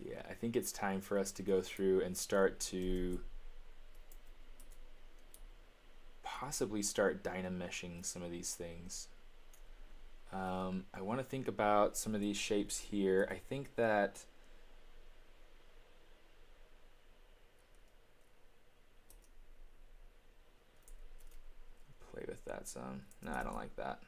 Yeah, I think it's time for us to go through and start to possibly start dynameshing some of these things. I want to think about some of these shapes here. I think that play with that some. No, I don't like that.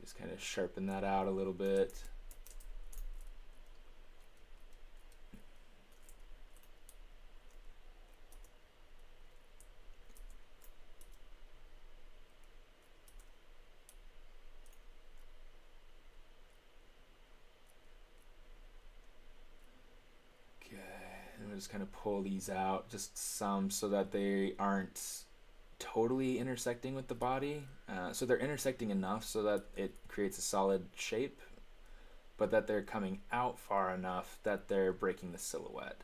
Just kind of sharpen that out a little bit. Okay, and we'll just kind of pull these out, just some, so that they aren't totally intersecting with the body. So they're intersecting enough so that it creates a solid shape, but that they're coming out far enough that they're breaking the silhouette.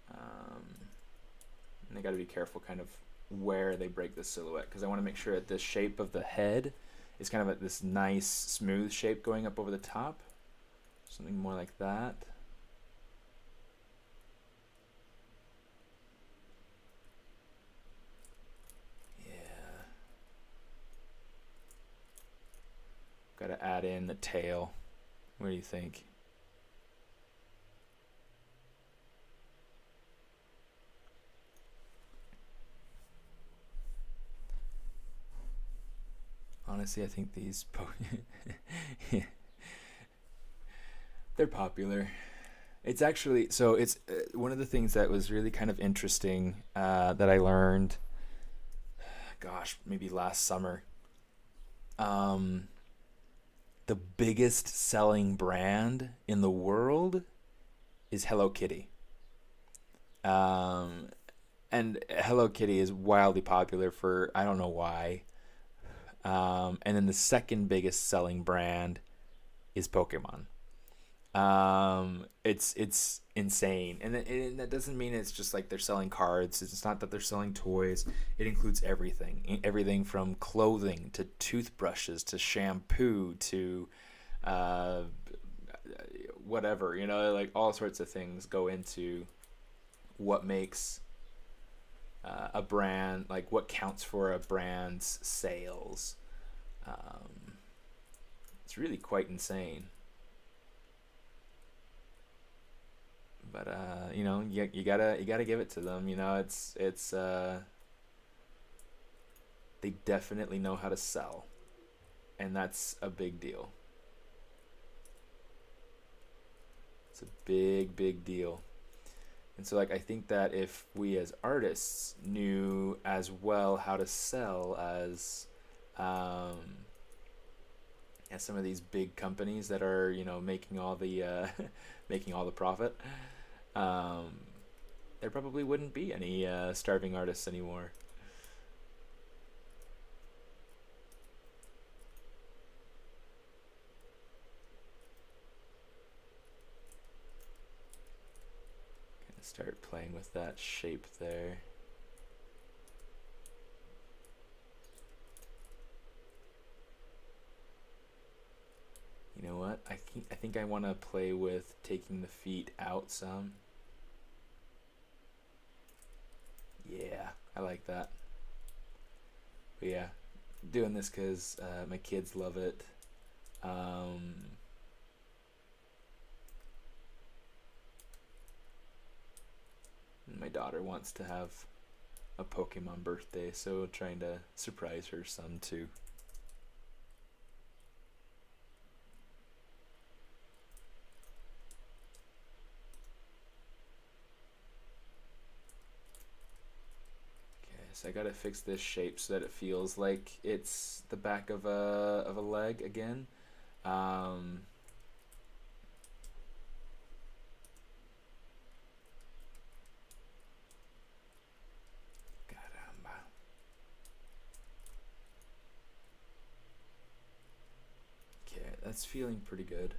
And I got to be careful kind of where they break the silhouette, because I want to make sure that the shape of the head is kind of this nice smooth shape going up over the top. Something more like that. Got to add in the tail. What do you think? Honestly, I think these they're popular. It's actually, so it's one of the things that was really kind of interesting that I learned, gosh, maybe last summer. The biggest selling brand in the world is Hello Kitty. And Hello Kitty is wildly popular for, I don't know why. And then the second biggest selling brand is Pokemon. It's insane, and that doesn't mean it's just like they're selling cards. It's not that they're selling toys. It includes everything from clothing to toothbrushes to shampoo to whatever, like all sorts of things go into what makes a brand, like what counts for a brand's sales. It's really quite insane. But you gotta give it to them. It's they definitely know how to sell, and that's a big deal. It's a big deal. And so, like, I think that if we as artists knew as well how to sell as some of these big companies that are, making all the making all the profit, there probably wouldn't be any starving artists anymore. Start playing with that shape there. You know what? I think I want to play with taking the feet out some. Yeah, I like that. But yeah, doing this because my kids love it. My daughter wants to have a Pokemon birthday, so trying to surprise her some too. Okay, so I gotta fix this shape so that it feels like it's the back of a leg again. That's feeling pretty good.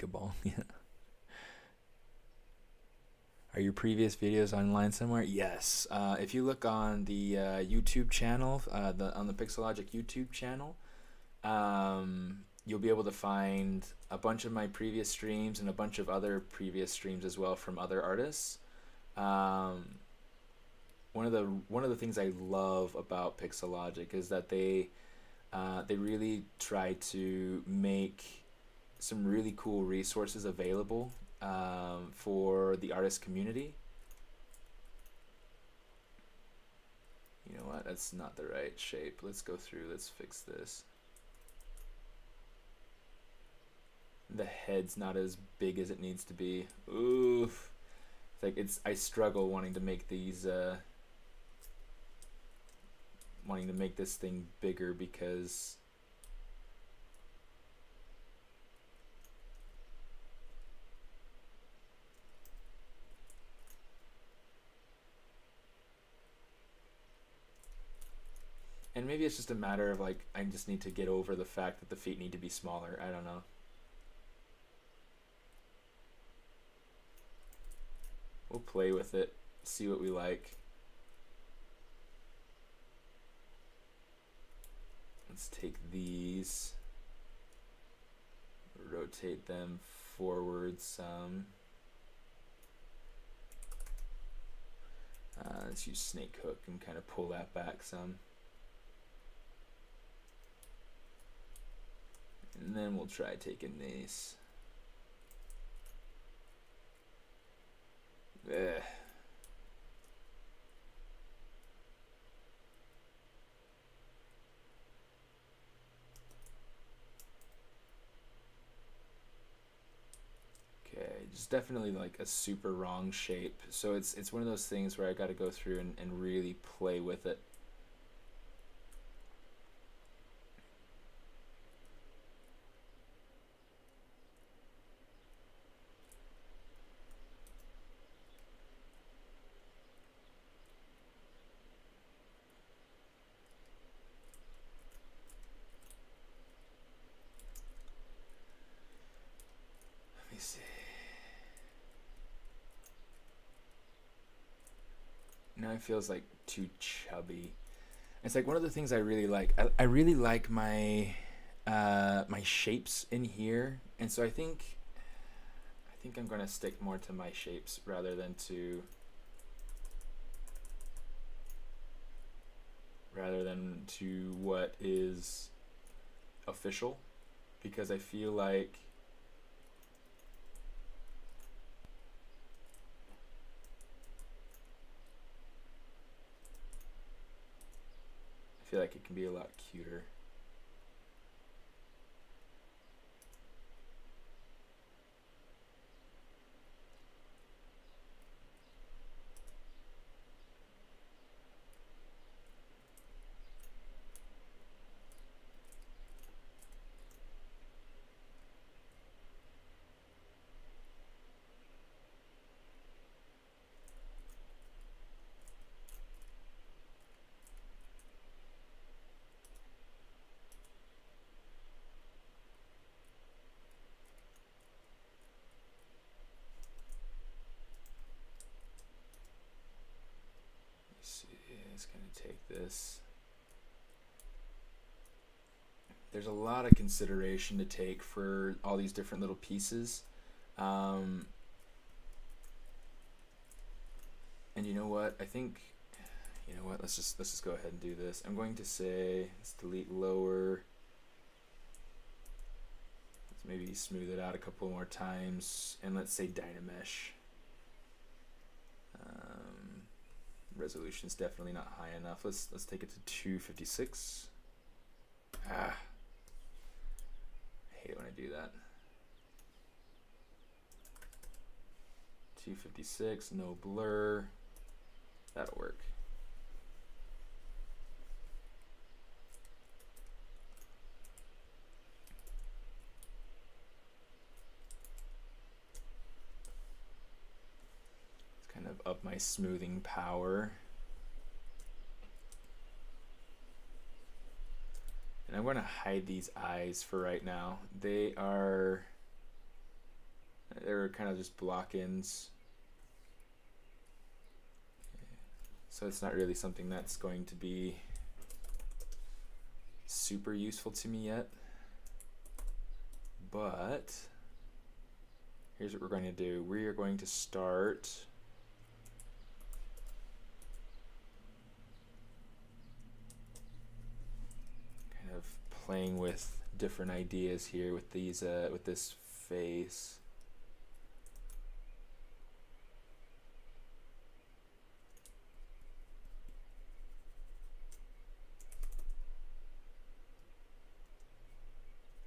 Pokeball, yeah. Are your previous videos online somewhere? Yes. If you look on the YouTube channel, on the Pixologic YouTube channel, you'll be able to find a bunch of my previous streams and a bunch of other previous streams as well from other artists. One of the things I love about Pixologic is that they really try to make some really cool resources available for the artist community. You know what? That's not the right shape. Let's go through. Let's fix this. The head's not as big as it needs to be. Oof. It's like I struggle wanting to make these wanting to make this thing bigger because and maybe it's just a matter of like I just need to get over the fact that the feet need to be smaller. I don't know. We'll play with it, see what we like. Let's take these, rotate them forward some. Let's use snake hook and kind of pull that back some. And then we'll try taking these. Ugh. Okay, just definitely like a super wrong shape. So it's one of those things where I got to go through and really play with it. Now it feels like too chubby. It's like one of the things I really like. I really like my my shapes in here, and so I think I'm gonna stick more to my shapes rather than to what is official, because I feel like it can be a lot cuter. Take this. There's a lot of consideration to take for all these different little pieces. Um, and you know what? I think, you know what? Let's just go ahead and do this. I'm going to say let's delete lower. Let's maybe smooth it out a couple more times, and let's say Dynamesh. Resolution's definitely not high enough. Let's take it to 256. I hate it when I do that. 256, no blur. That'll work. Let's kind of up my smoothing power. And I'm going to hide these eyes for right now. They're kind of just block-ins. So it's not really something that's going to be super useful to me yet. But here's what we're going to do. We are going to start kind of playing with different ideas here with these with this face.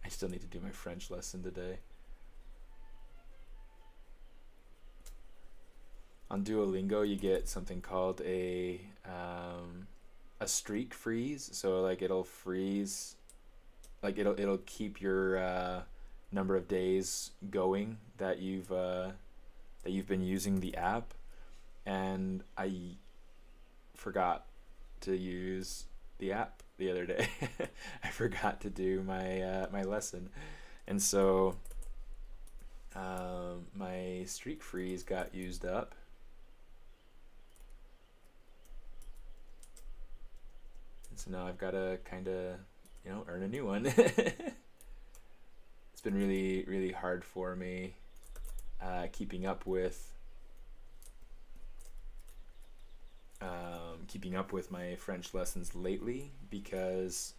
I still need to do my French lesson today. On Duolingo, you get something called a streak freeze. So like it'll freeze, like it'll keep your number of days going that you've been using the app. And I forgot to use the app the other day. I forgot to do my my lesson, and so my streak freeze got used up. And so now I've got to kind of, you know, earn a new one. It's been really hard for me keeping up with my French lessons lately, because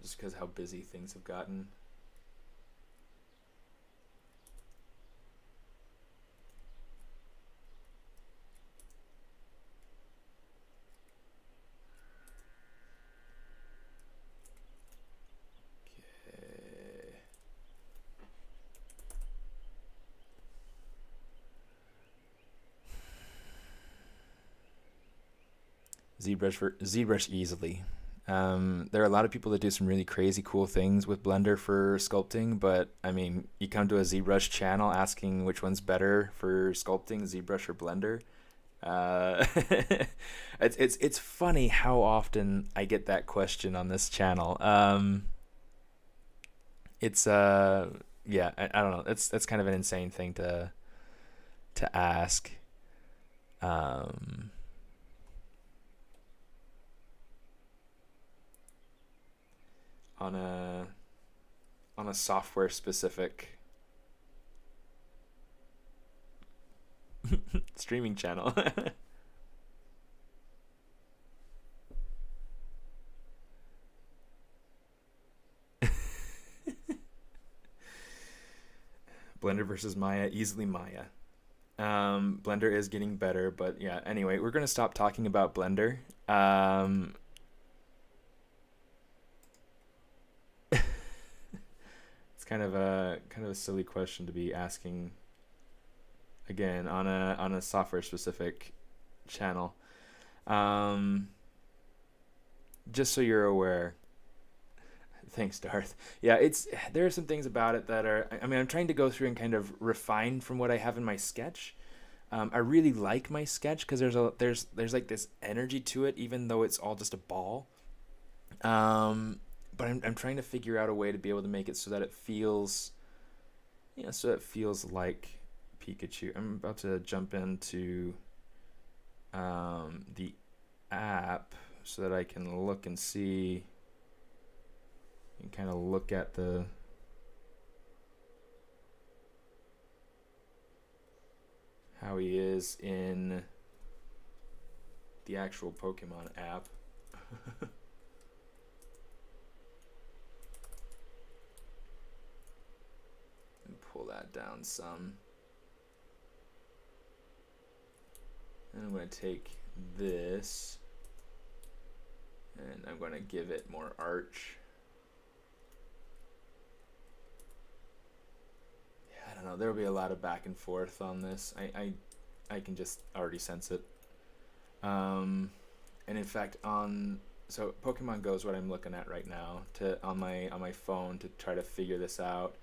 just because how busy things have gotten. ZBrush easily. There are a lot of people that do some really crazy cool things with Blender for sculpting, but I mean, you come to a ZBrush channel asking which one's better for sculpting, ZBrush or Blender. It's funny how often I get that question on this channel. It's yeah, I don't know. That's kind of an insane thing to ask. On a software specific streaming channel. Blender versus Maya, easily Maya. Blender is getting better, but yeah, anyway, we're gonna stop talking about Blender. Kind of a silly question to be asking again on a software specific channel. Just so you're aware. Thanks, Darth. Yeah, there are some things about it that are, I mean, I'm trying to go through and kind of refine from what I have in my sketch. I really like my sketch because there's like this energy to it, even though it's all just a ball. But I'm trying to figure out a way to be able to make it so that it feels, you know, so it feels like Pikachu. I'm about to jump into the app so that I can look and see You can kind of look at the how he is in the actual Pokemon app. And pull that down some. And I'm going to take this and I'm going to give it more arch. Yeah, I don't know. There will be a lot of back and forth on this. I can just already sense it. And in fact, so Pokemon Go is what I'm looking at right now on my phone to try to figure this out.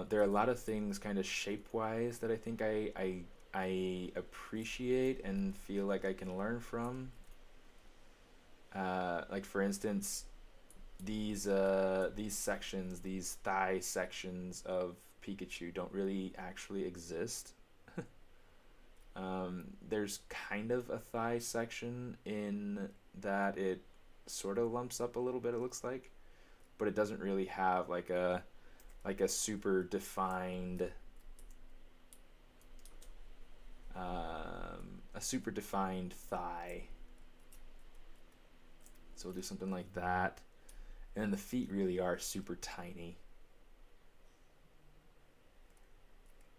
There are a lot of things kind of shape-wise that I think I appreciate and feel like I can learn from. Like for instance, these sections, these thigh sections of Pikachu don't really actually exist. There's kind of a thigh section in that it sort of lumps up a little bit, it looks like, but it doesn't really have like a super defined thigh. So we'll do something like that. And then the feet really are super tiny,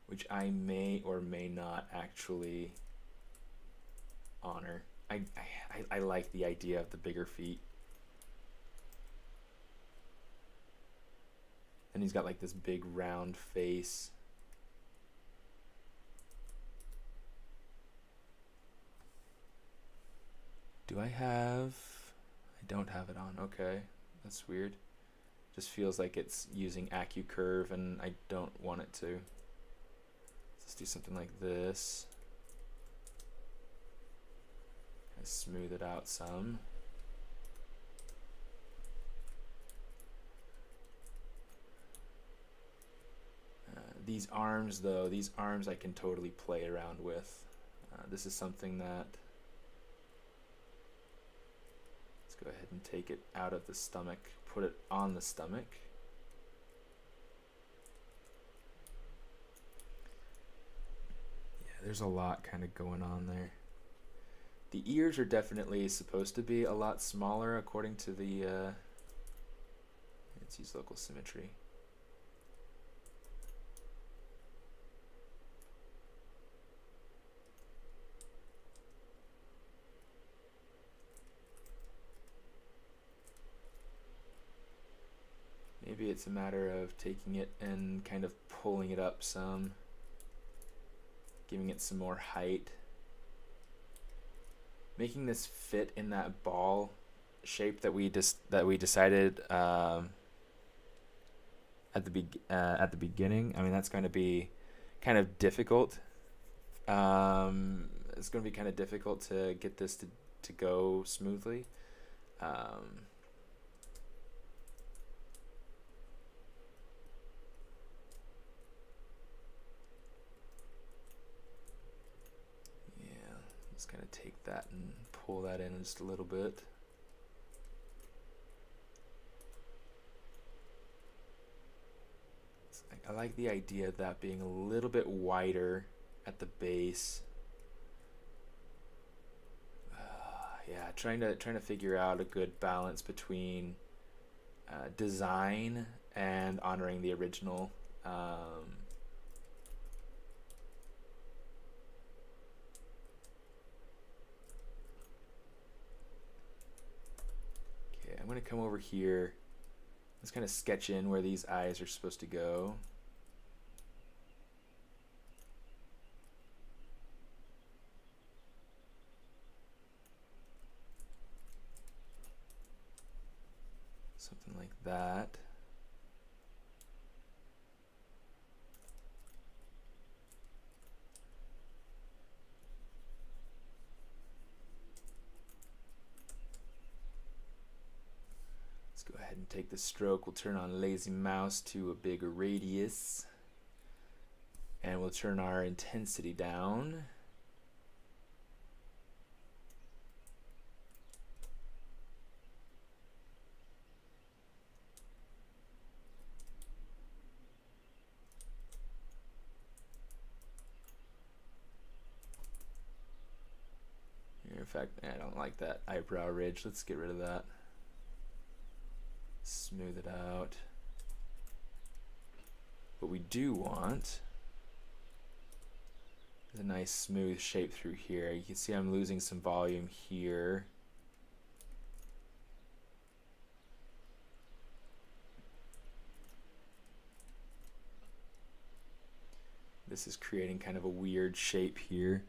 which I may or may not actually honor. I like the idea of the bigger feet. And he's got like this big round face. Do I have... I don't have it on. Okay, that's weird. Just feels like it's using AccuCurve and I don't want it to. Let's do something like this. Kind of smooth it out some. These arms though, these arms I can totally play around with. This is something that... Let's go ahead and take it out of the stomach, put it on the stomach. Yeah, there's a lot kind of going on there. The ears are definitely supposed to be a lot smaller according to the... let's use local symmetry. Maybe it's a matter of taking it and kind of pulling it up some, giving it some more height, making this fit in that ball shape that we decided at the beginning. I mean, that's going to be kind of difficult. It's going to be kind of difficult to get this to go smoothly. Just kind of take that and pull that in just a little bit. I like the idea of that being a little bit wider at the base. Yeah, trying to figure out a good balance between design and honoring the original. I'm going to come over here. Let's kind of sketch in where these eyes are supposed to go. Something like that. Go ahead and take the stroke. We'll turn on lazy mouse to a bigger radius, and we'll turn our intensity down. fact, I don't like that eyebrow ridge. Let's get rid of that. Smooth it out. What we do want is a nice smooth shape through here. You can see I'm losing some volume here. This is creating kind of a weird shape here.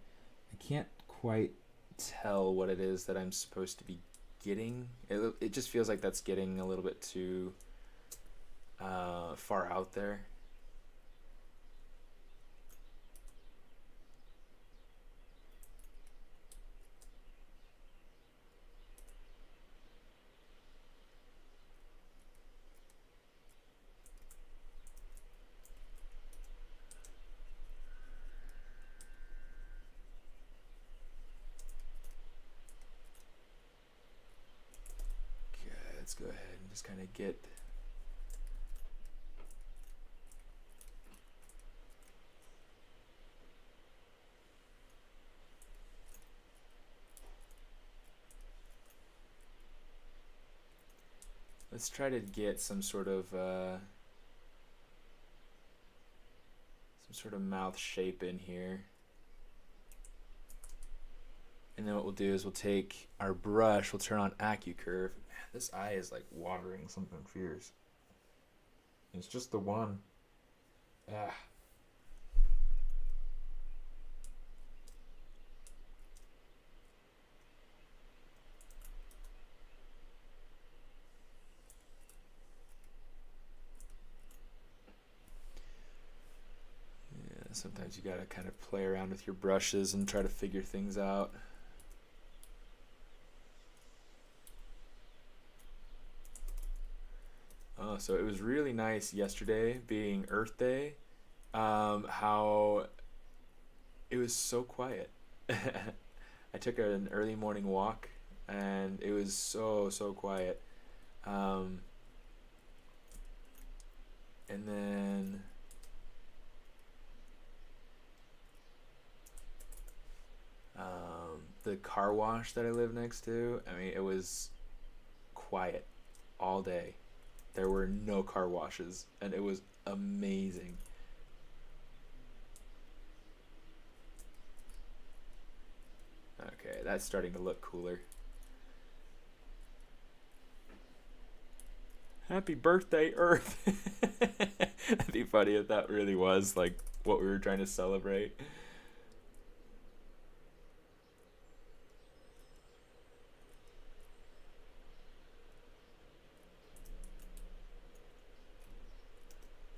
I can't quite tell what it is that I'm supposed to be getting. It just feels like that's getting a little bit too far out there. Let's go ahead and just kind of get let's try to get some sort of mouth shape in here. And then what we'll do is we'll take our brush, we'll turn on AccuCurve. Man, this eye is like watering something fierce. It's just the one. Ah. Yeah, sometimes you gotta kind of play around with your brushes and try to figure things out. So it was really nice yesterday being Earth Day, how it was so quiet. I took an early morning walk and it was so quiet. And then the car wash that I live next to, I mean, it was quiet all day. There were no car washes, and it was amazing. Okay, that's starting to look cooler. Happy birthday, Earth! That'd be funny if that really was like what we were trying to celebrate.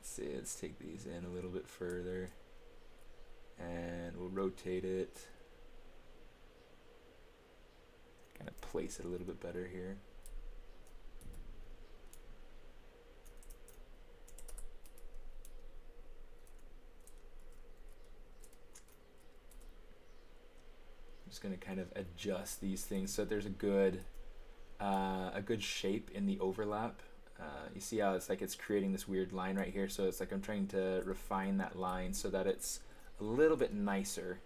See, let's take these in a little bit further and we'll rotate it, kind of place it a little bit better here. I'm just going to kind of adjust these things so there's a good shape in the overlap. You see how it's like it's creating this weird line right here, so it's like I'm trying to refine that line so that it's a little bit nicer.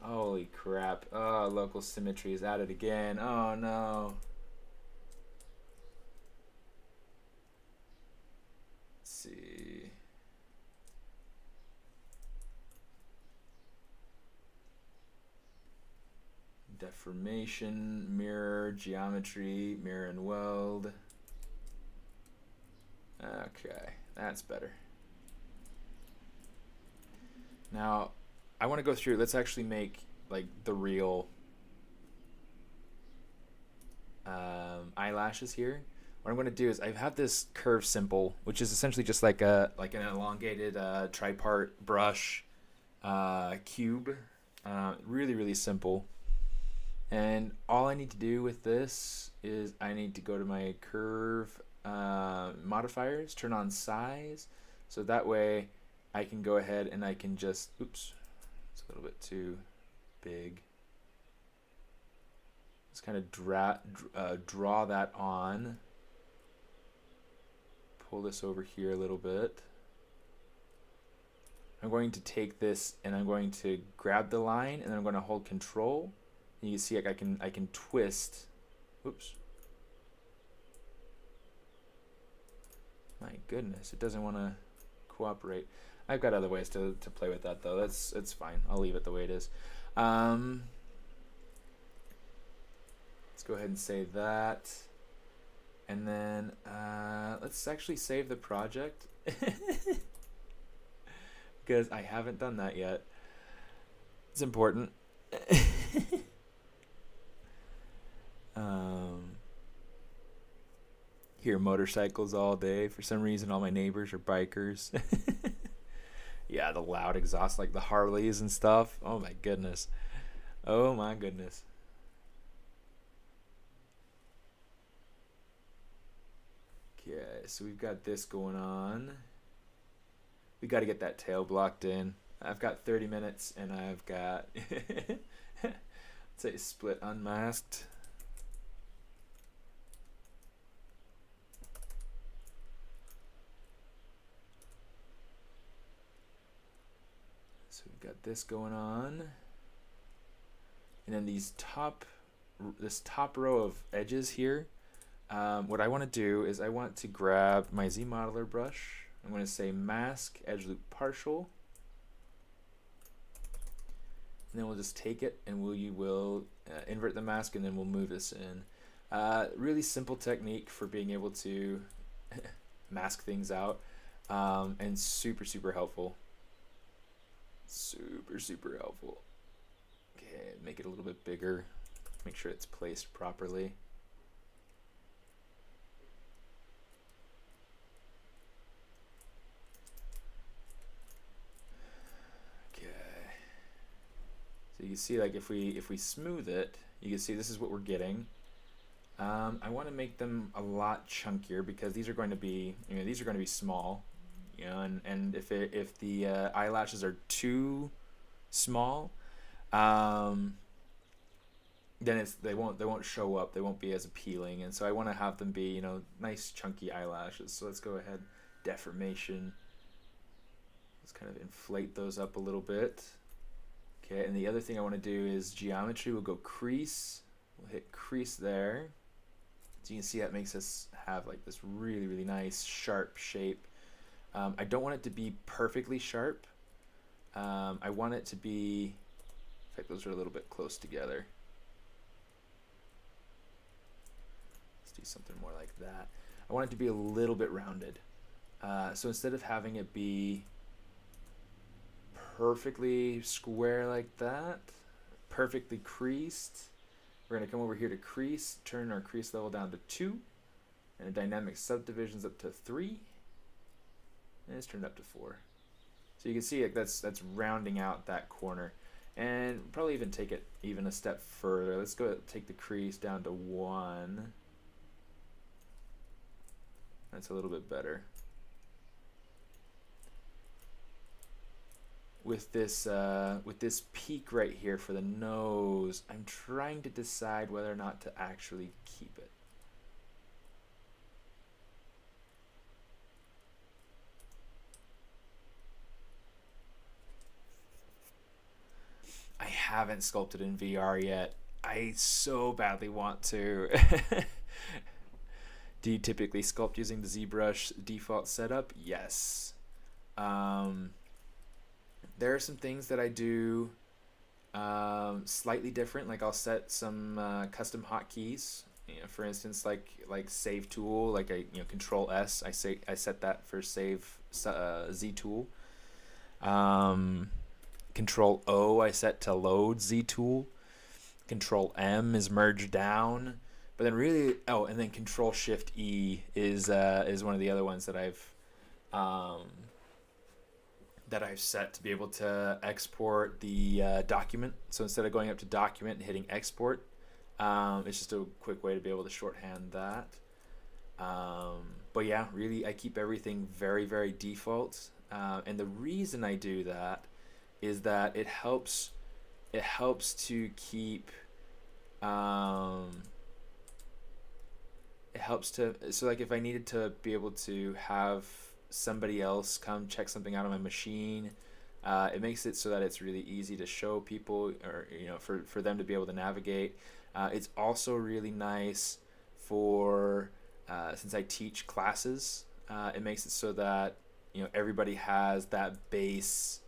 Holy crap. Oh, local symmetry is at it again. Oh no. Let's see. Deformation, mirror, geometry, mirror and weld. Okay, that's better. Now, I want to go through, let's actually make like the real eyelashes here. What I'm going to do is I have this curve symbol, which is essentially just like an elongated tripart brush cube. Really simple. And all I need to do with this is I need to go to my curve modifiers, turn on size, so that way I can go ahead and I can just, oops, it's a little bit too big. Just kind of draw that on, pull this over here a little bit. I'm going to take this and I'm going to grab the line and then I'm going to hold control. You can see like I can twist. Oops. My goodness, it doesn't want to cooperate. I've got other ways to play with that though. It's fine. I'll leave it the way it is. Let's go ahead and save that. And then let's actually save the project because I haven't done that yet. It's important. Hear motorcycles all day. For some reason, all my neighbors are bikers. Yeah, the loud exhaust like the Harleys and stuff. Oh my goodness. Oh my goodness. Okay, so we've got this going on. We got to get that tail blocked in. I've got 30 minutes and I've got let's say split unmasked. So we've got this going on. And then this top row of edges here. What I want to do is I want to grab my Z modeler brush. I'm going to say mask edge loop partial. And then we'll just take it and we'll invert the mask and then we'll move this in. Really simple technique for being able to mask things out, and super helpful. Super helpful. Okay, make it a little bit bigger. Make sure it's placed properly. So you can see, like, if we smooth it, you can see this is what we're getting. I want to make them a lot chunkier because these are going to be, these are going to be small, and if the eyelashes are too small, then they won't show up. They won't be as appealing, and so I want to have them be, nice chunky eyelashes. So let's go ahead, deformation. Let's kind of inflate those up a little bit. Okay, and the other thing I want to do is geometry. We'll go crease. We'll hit crease there. So you can see that makes us have like this really nice sharp shape. I don't want it to be perfectly sharp. I want it to be, in fact, those are a little bit close together. Let's do something more like that. I want it to be a little bit rounded. So instead of having it be perfectly square like that, perfectly creased, we're going to come over here to crease, turn our crease level down to 2, and the dynamic subdivisions up to 3, and it's turned up to 4. So you can see, like, that's rounding out that corner, and probably even take it even a step further. Let's go take the crease down to 1. That's a little bit better. With this peak right here for the nose, I'm trying to decide whether or not to actually keep it. I haven't sculpted in VR yet. I so badly want to. Do you typically sculpt using the ZBrush default setup? Yes. There are some things that I do slightly different. Like I'll set some custom hotkeys. For instance, like save tool, like Control S. I set that for save Z tool. Control O I set to load Z tool. Control M is merge down. But then really, and then Control Shift E is one of the other ones that I've set to be able to export the document. So instead of going up to document and hitting export, it's just a quick way to be able to shorthand that. But yeah, really, I keep everything very default. And the reason I do that is that it helps to keep so like if I needed to be able to have somebody else come check something out on my machine, It makes it so that it's really easy to show people, or for them to be able to navigate. It's also really nice for since I teach classes. It makes it so that everybody has that base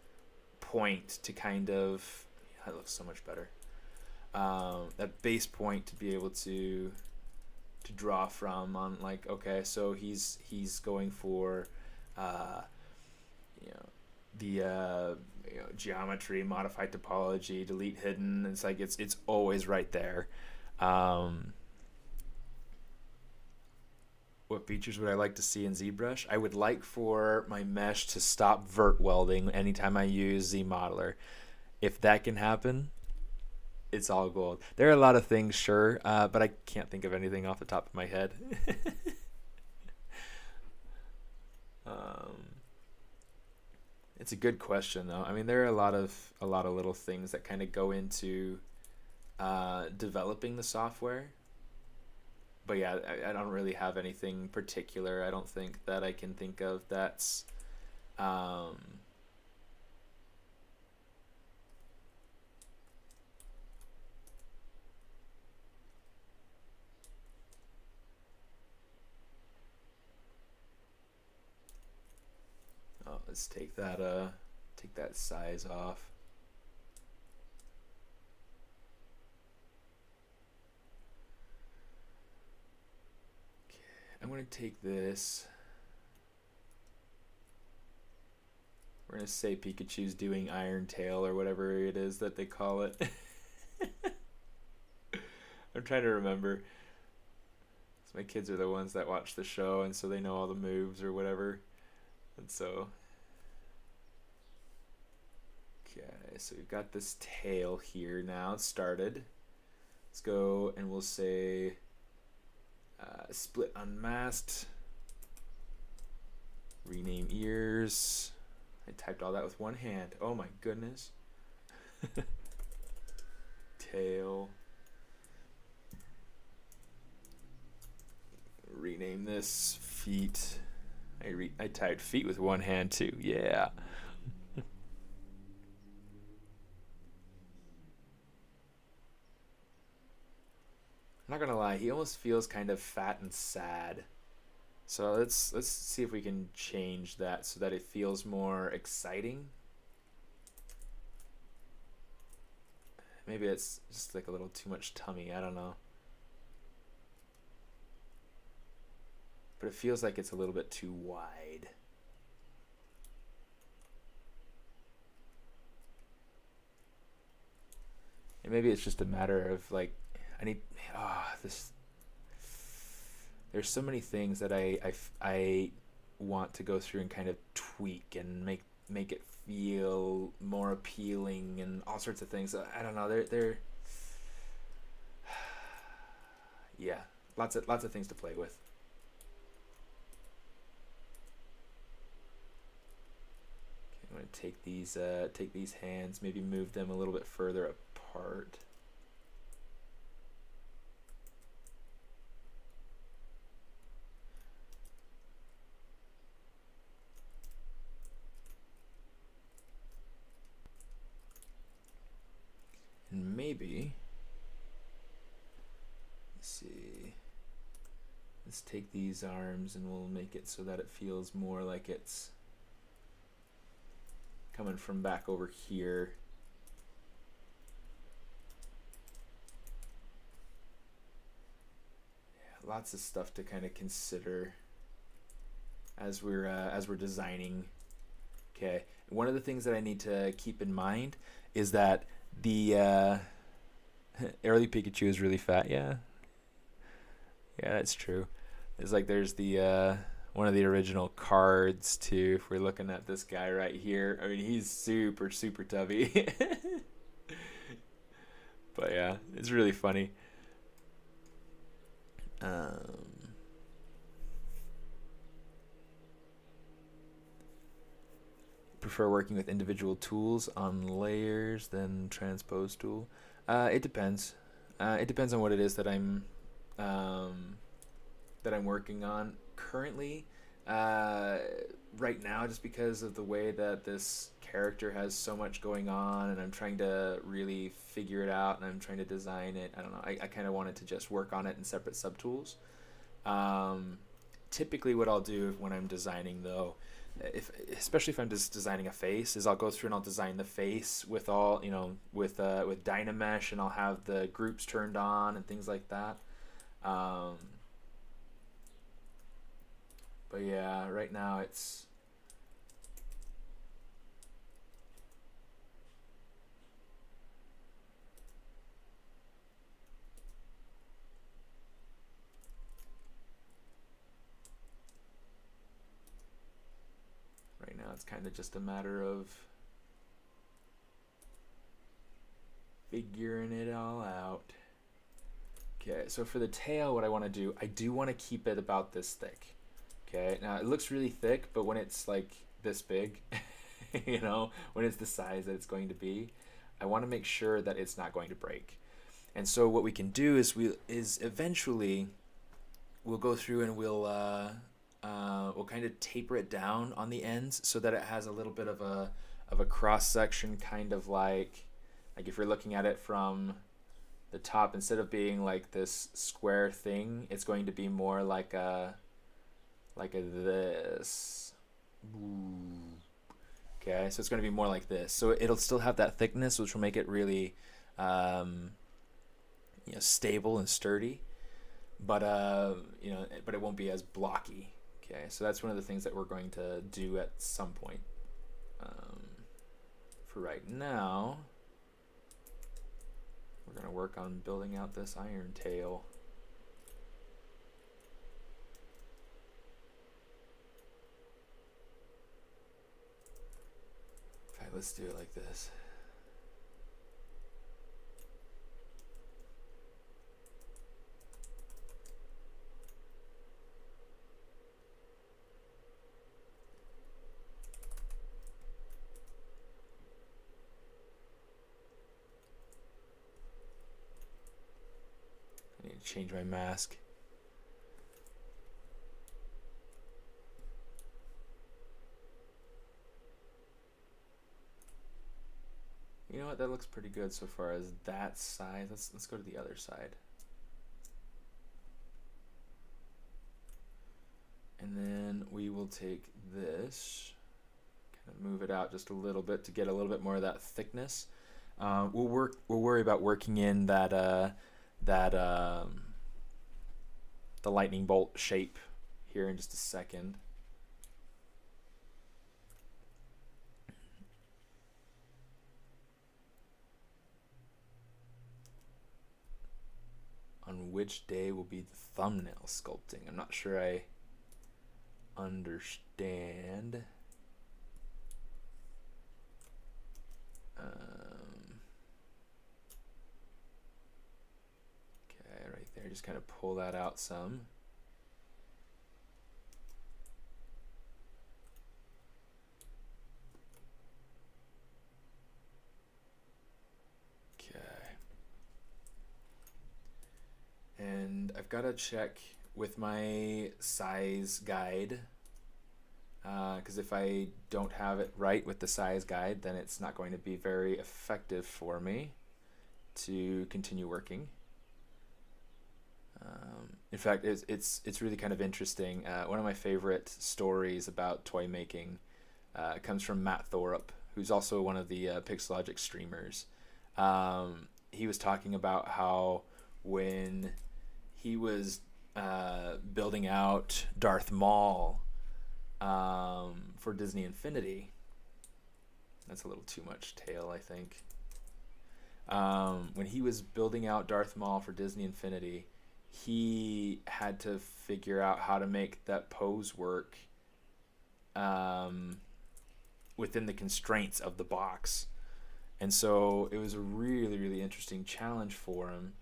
point to kind of. That looks so much better. That base point to be able to draw from on, like, okay, so he's going for the geometry, modify topology, delete hidden. It's like it's always right there. What features would I like to see in ZBrush? I would like for my mesh to stop vert welding anytime I use ZModeler. If that can happen, it's all gold. There are a lot of things, sure, but I can't think of anything off the top of my head. It's a good question, though. I mean, there are a lot of little things that kind of go into developing the software. But yeah, I don't really have anything particular. I don't think that I can think of that's let's take that size off. Okay, I'm going to take this. We're going to say Pikachu's doing Iron Tail or whatever it is that they call it. I'm trying to remember. My kids are the ones that watch the show, and so they know all the moves or whatever. And so, okay, so we've got this tail here now. It's started. Let's go and we'll say split unmasked. Rename ears. I typed all that with one hand. Oh my goodness. Tail. Rename this feet. I typed feet with one hand too. Yeah. I'm not gonna lie, he almost feels kind of fat and sad. So let's see if we can change that so that it feels more exciting. Maybe it's just like a little too much tummy, I don't know. But it feels like it's a little bit too wide. And maybe it's just a matter of like, there's so many things that I want to go through and kind of tweak and make it feel more appealing and all sorts of things. I don't know. They're yeah, lots of things to play with. Okay, I'm gonna take these hands, maybe move them a little bit further apart. And maybe, let's see, let's take these arms and we'll make it so that it feels more like it's coming from back over here. Yeah, lots of stuff to kind of consider as we're designing. Okay, one of the things that I need to keep in mind is that the early Pikachu is really fat. Yeah, that's true. It's like there's the one of the original cards too. If we're looking at this guy right here, I mean, he's super tubby. But yeah, it's really funny. Prefer working with individual tools on layers than transpose tool. It depends. It depends on what it is that I'm working on. Currently, right now, just because of the way that this character has so much going on, and I'm trying to really figure it out, and I'm trying to design it. I don't know. I kind of wanted to just work on it in separate subtools. Typically, what I'll do when I'm designing, though, especially if I'm just designing a face, is I'll go through and I'll design the face with all, with Dynamesh, and I'll have the groups turned on and things like that. But yeah, right now it's kind of just a matter of figuring it all out. Okay, so for the tail, what I want to do, I do want to keep it about this thick. Okay, now it looks really thick, but when it's like this big, when it's the size that it's going to be, I want to make sure that it's not going to break. And so what we can do is eventually we'll go through and we'll kind of taper it down on the ends so that it has a little bit of a cross section, kind of like if you're looking at it from the top, instead of being like this square thing, it's going to be more like this. Ooh. Okay, so it's going to be more like this. So it'll still have that thickness, which will make it really stable and sturdy, but but it won't be as blocky. Okay, so that's one of the things that we're going to do at some point. For right now, we're going to work on building out this iron tail. In fact, let's do it like this. Change my mask. You know what? That looks pretty good so far as that side. Let's go to the other side. And then we will take this, kind of move it out just a little bit to get a little bit more of that thickness. We'll worry about working in the lightning bolt shape here in just a second. On which day will be the thumbnail sculpting? I'm not sure I understand. Just kind of pull that out some. Okay. And I've got to check with my size guide, because if I don't have it right with the size guide, then it's not going to be very effective for me to continue working. In fact, it's really kind of interesting. One of my favorite stories about toy making comes from Matt Thorup, who's also one of the Pixologic streamers. He was talking about how when he was building out Darth Maul for Disney Infinity, that's a little too much tail, I think. When he was building out Darth Maul for Disney Infinity, he had to figure out how to make that pose work within the constraints of the box. And so it was a really, really interesting challenge for him.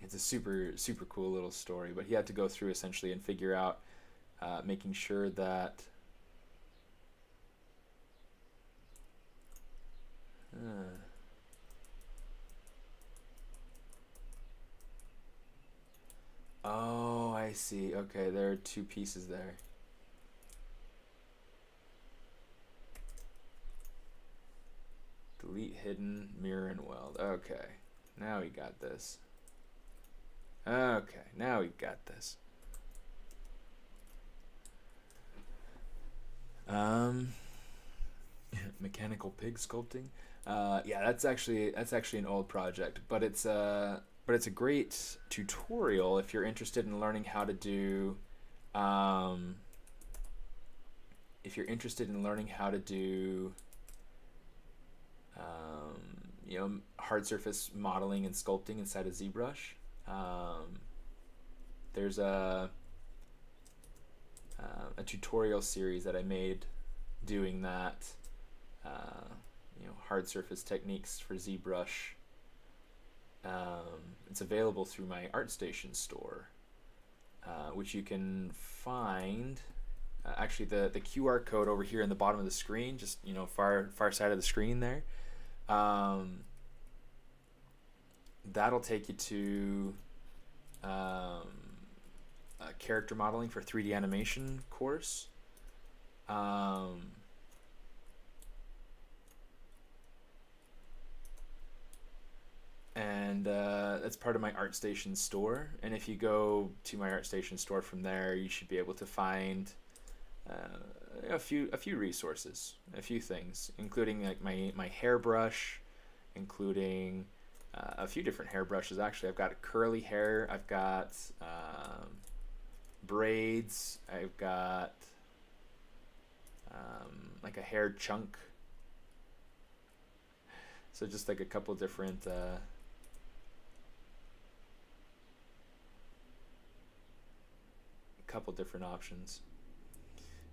It's a super, super cool little story, but he had to go through essentially and figure out making sure that Oh, I see. Okay, there are two pieces there. Delete hidden, mirror and weld. Okay, now we got this. Okay, now we got this. Mechanical pig sculpting. Yeah, that's actually an old project, but it's a great tutorial if you're interested in learning how to do. If you're interested in learning how to do, you know, hard surface modeling and sculpting inside of ZBrush. There's a tutorial series that I made doing that. You know, hard surface techniques for ZBrush. It's available through my ArtStation store, which you can find. Actually, the QR code over here in the bottom of the screen, just, you know, far side of the screen there. That'll take you to a character modeling for 3D animation course. And that's part of my ArtStation store. And if you go to my ArtStation store from there, you should be able to find a few resources, a few things, including like my hairbrush, including a few different hairbrushes. Actually, I've got curly hair, I've got braids, I've got like a hair chunk. So just like a couple different options.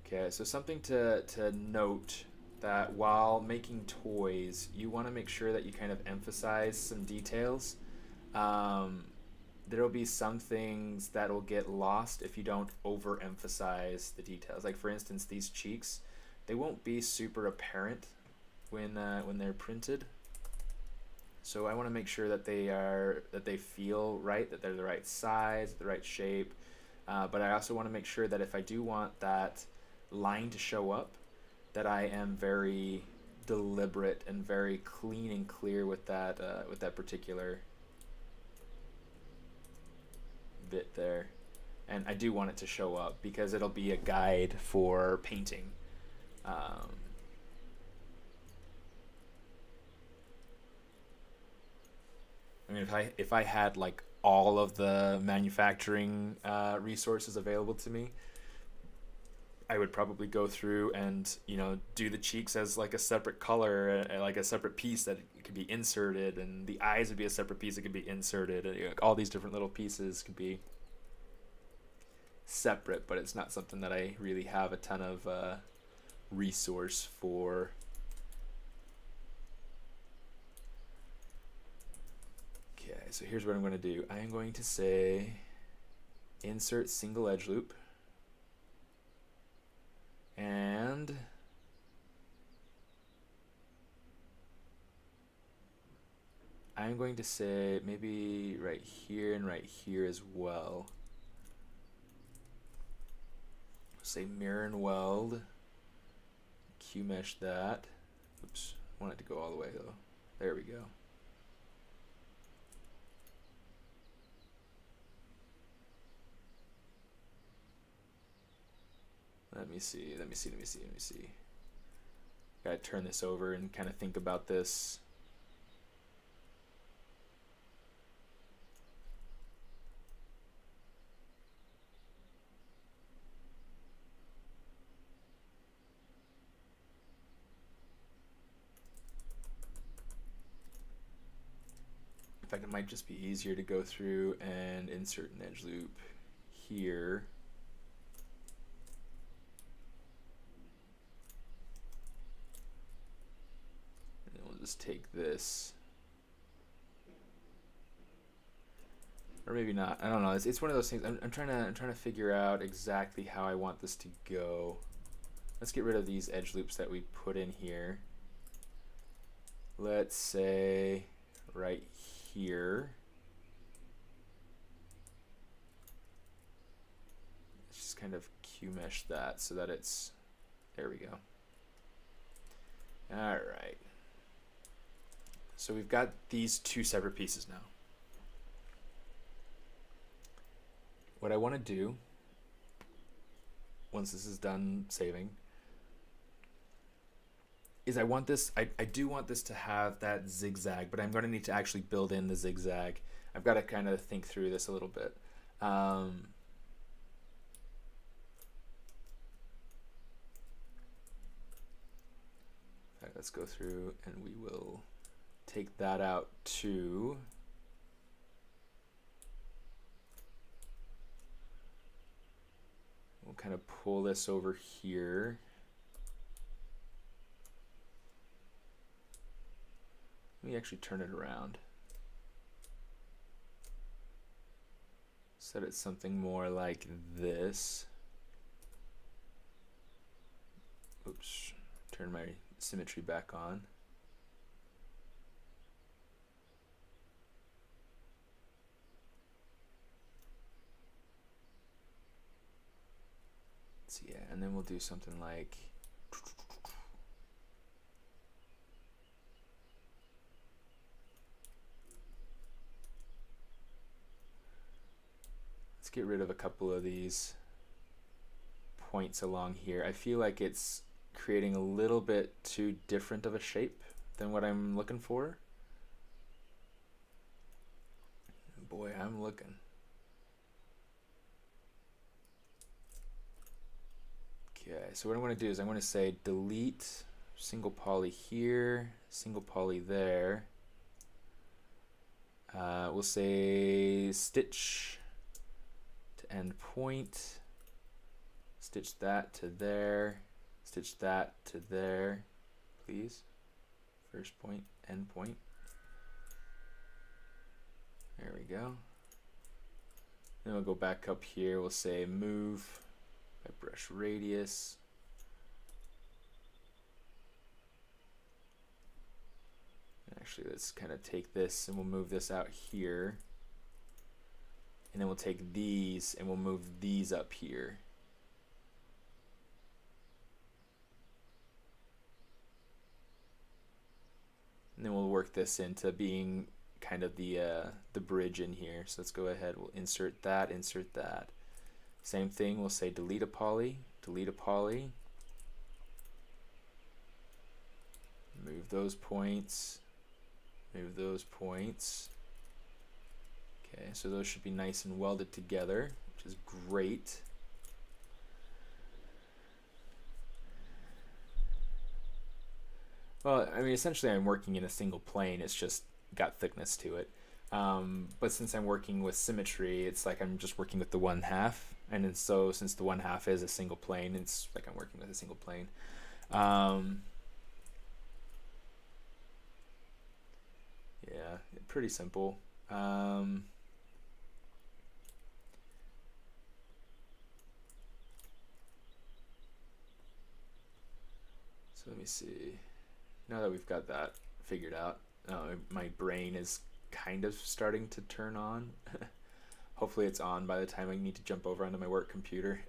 Okay, so something to note, that while making toys, you want to make sure that you kind of emphasize some details. There'll be some things that will get lost if you don't overemphasize the details. Like for instance, these cheeks, they won't be super apparent when they're printed. So I want to make sure that they feel right, that they're the right size, the right shape. But I also want to make sure that if I do want that line to show up, that I am very deliberate and very clean and clear with that particular bit there. And I do want it to show up because it'll be a guide for painting. I mean, if I had like all of the manufacturing resources available to me, I would probably go through and, you know, do the cheeks as like a separate color, like a separate piece that could be inserted, and the eyes would be a separate piece that could be inserted. And, you know, all these different little pieces could be separate, but it's not something that I really have a ton of resource for. Okay, so here's what I'm going to do. I am going to say insert single edge loop, and I'm going to say maybe right here and right here as well. Say mirror and weld, Q mesh that. Oops, I want it to go all the way though. There we go. Let me see. Gotta turn this over and kind of think about this. In fact, it might just be easier to go through and insert an edge loop here. Just take this, or maybe not. I don't know. It's one of those things. I'm trying to figure out exactly how I want this to go. Let's get rid of these edge loops that we put in here. Let's say right here. kind of Q mesh that so that it's, there we go. All right. So we've got these two separate pieces now. What I want to do, once this is done saving, is I want this, I do want this to have that zigzag, but I'm going to need to actually build in the zigzag. I've got to kind of think through this a little bit. All right, let's go through and we will take that out too. We'll kind of pull this over here. Let me actually turn it around. Set it something more like this. Oops, turn my symmetry back on. So yeah, and then we'll do something like, let's get rid of a couple of these points along here. I feel like it's creating a little bit too different of a shape than what I'm looking for. Boy, I'm looking. Okay, so what I'm going to do is I'm going to say delete single poly here, single poly there. We'll say stitch to end point, stitch that to there, stitch that to there, please. First point, end point. There we go. Then we'll go back up here. We'll say move by brush radius. Actually, let's kind of take this and we'll move this out here. And then we'll take these and we'll move these up here. And then we'll work this into being kind of the bridge in here. So let's go ahead, we'll insert that, insert that. Same thing, we'll say delete a poly, delete a poly. Move those points, move those points. Okay, so those should be nice and welded together, which is great. Well, I mean, essentially I'm working in a single plane, it's just got thickness to it. But since I'm working with symmetry, it's like I'm just working with the 1/2. And then so since the 1/2 is a single plane, it's like I'm working with a single plane. Yeah, pretty simple. So let me see. Now that we've got that figured out, my brain is kind of starting to turn on. Hopefully it's on by the time I need to jump over onto my work computer.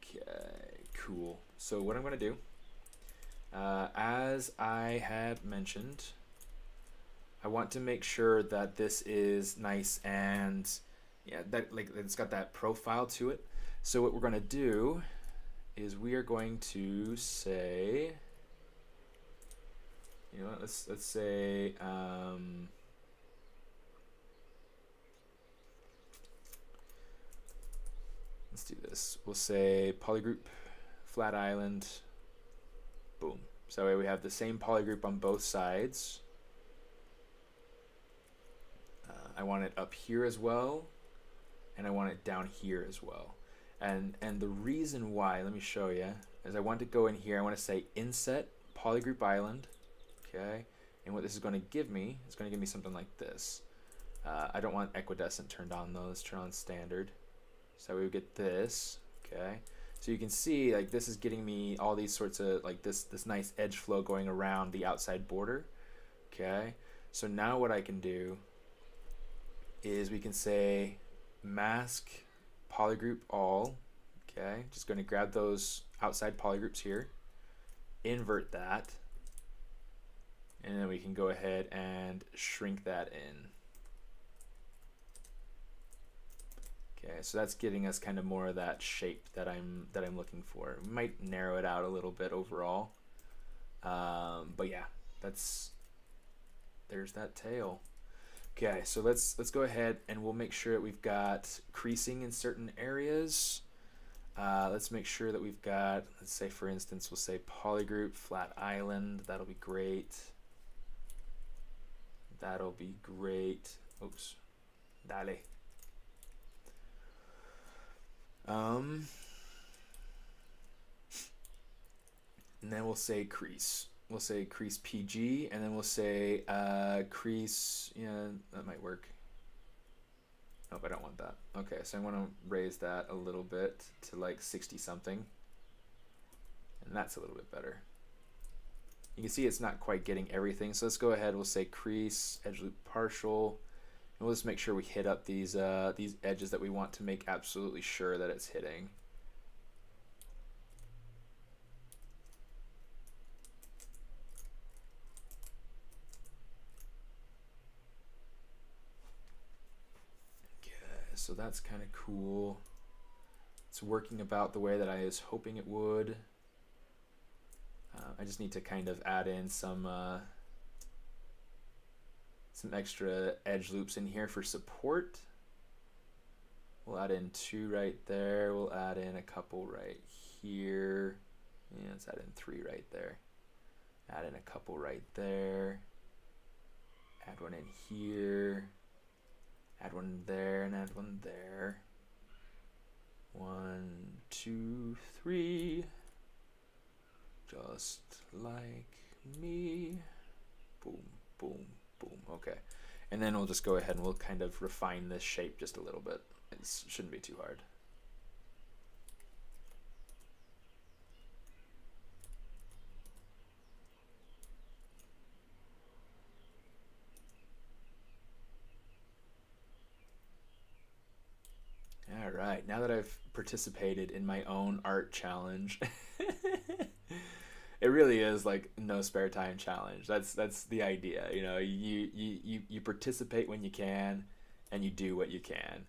Okay, cool. So what I'm going to do, as I had mentioned, I want to make sure that this is nice and yeah, that like it's got that profile to it. So what we're going to do is we are going to say, you know what, let's say let's do this. We'll say Polygroup, flat island, boom. So that way we have the same polygroup on both sides. I want it up here as well, and I want it down here as well. And the reason why, let me show you, is I want to go in here. I want to say Inset Polygroup Island. Okay, and what this is going to give me is going to give me something like this. I don't want equidistant turned on though. Let's turn on standard. So we would get this. Okay, so you can see like this is getting me all these sorts of like this nice edge flow going around the outside border. Okay, so now what I can do is we can say mask polygroup all. Okay, just going to grab those outside polygroups here, invert that, and then we can go ahead and shrink that in. Okay, so that's getting us kind of more of that shape that I'm looking for. We might narrow it out a little bit overall, but yeah, there's that tail. Okay, so let's go ahead and we'll make sure that we've got creasing in certain areas. Let's make sure that we've got, let's say for instance, we'll say polygroup flat island. That'll be great. That'll be great. Oops. Dale. And then we'll say crease. We'll say crease PG, and then we'll say crease, yeah, that might work. Nope, I don't want that. Okay, so I want to raise that a little bit to like 60 something. And that's a little bit better. You can see it's not quite getting everything, so let's go ahead, we'll say crease, edge loop partial, and we'll just make sure we hit up these edges that we want to make absolutely sure that it's hitting. So that's kind of cool. It's working about the way that I was hoping it would. I just need to kind of add in some extra edge loops in here for support. We'll add in 2 right there. We'll add in a couple right here. Yeah, let's add in 3 right there. Add in a couple right there. Add one in here. Add one there and add one there. 1, 2, 3. Just like me. Boom, boom, boom. Okay. And then we'll just go ahead and we'll kind of refine this shape just a little bit. It shouldn't be too hard. All right, now that I've participated in my own art challenge, it really is like no spare time challenge. That's the idea, you know. You participate when you can, and you do what you can.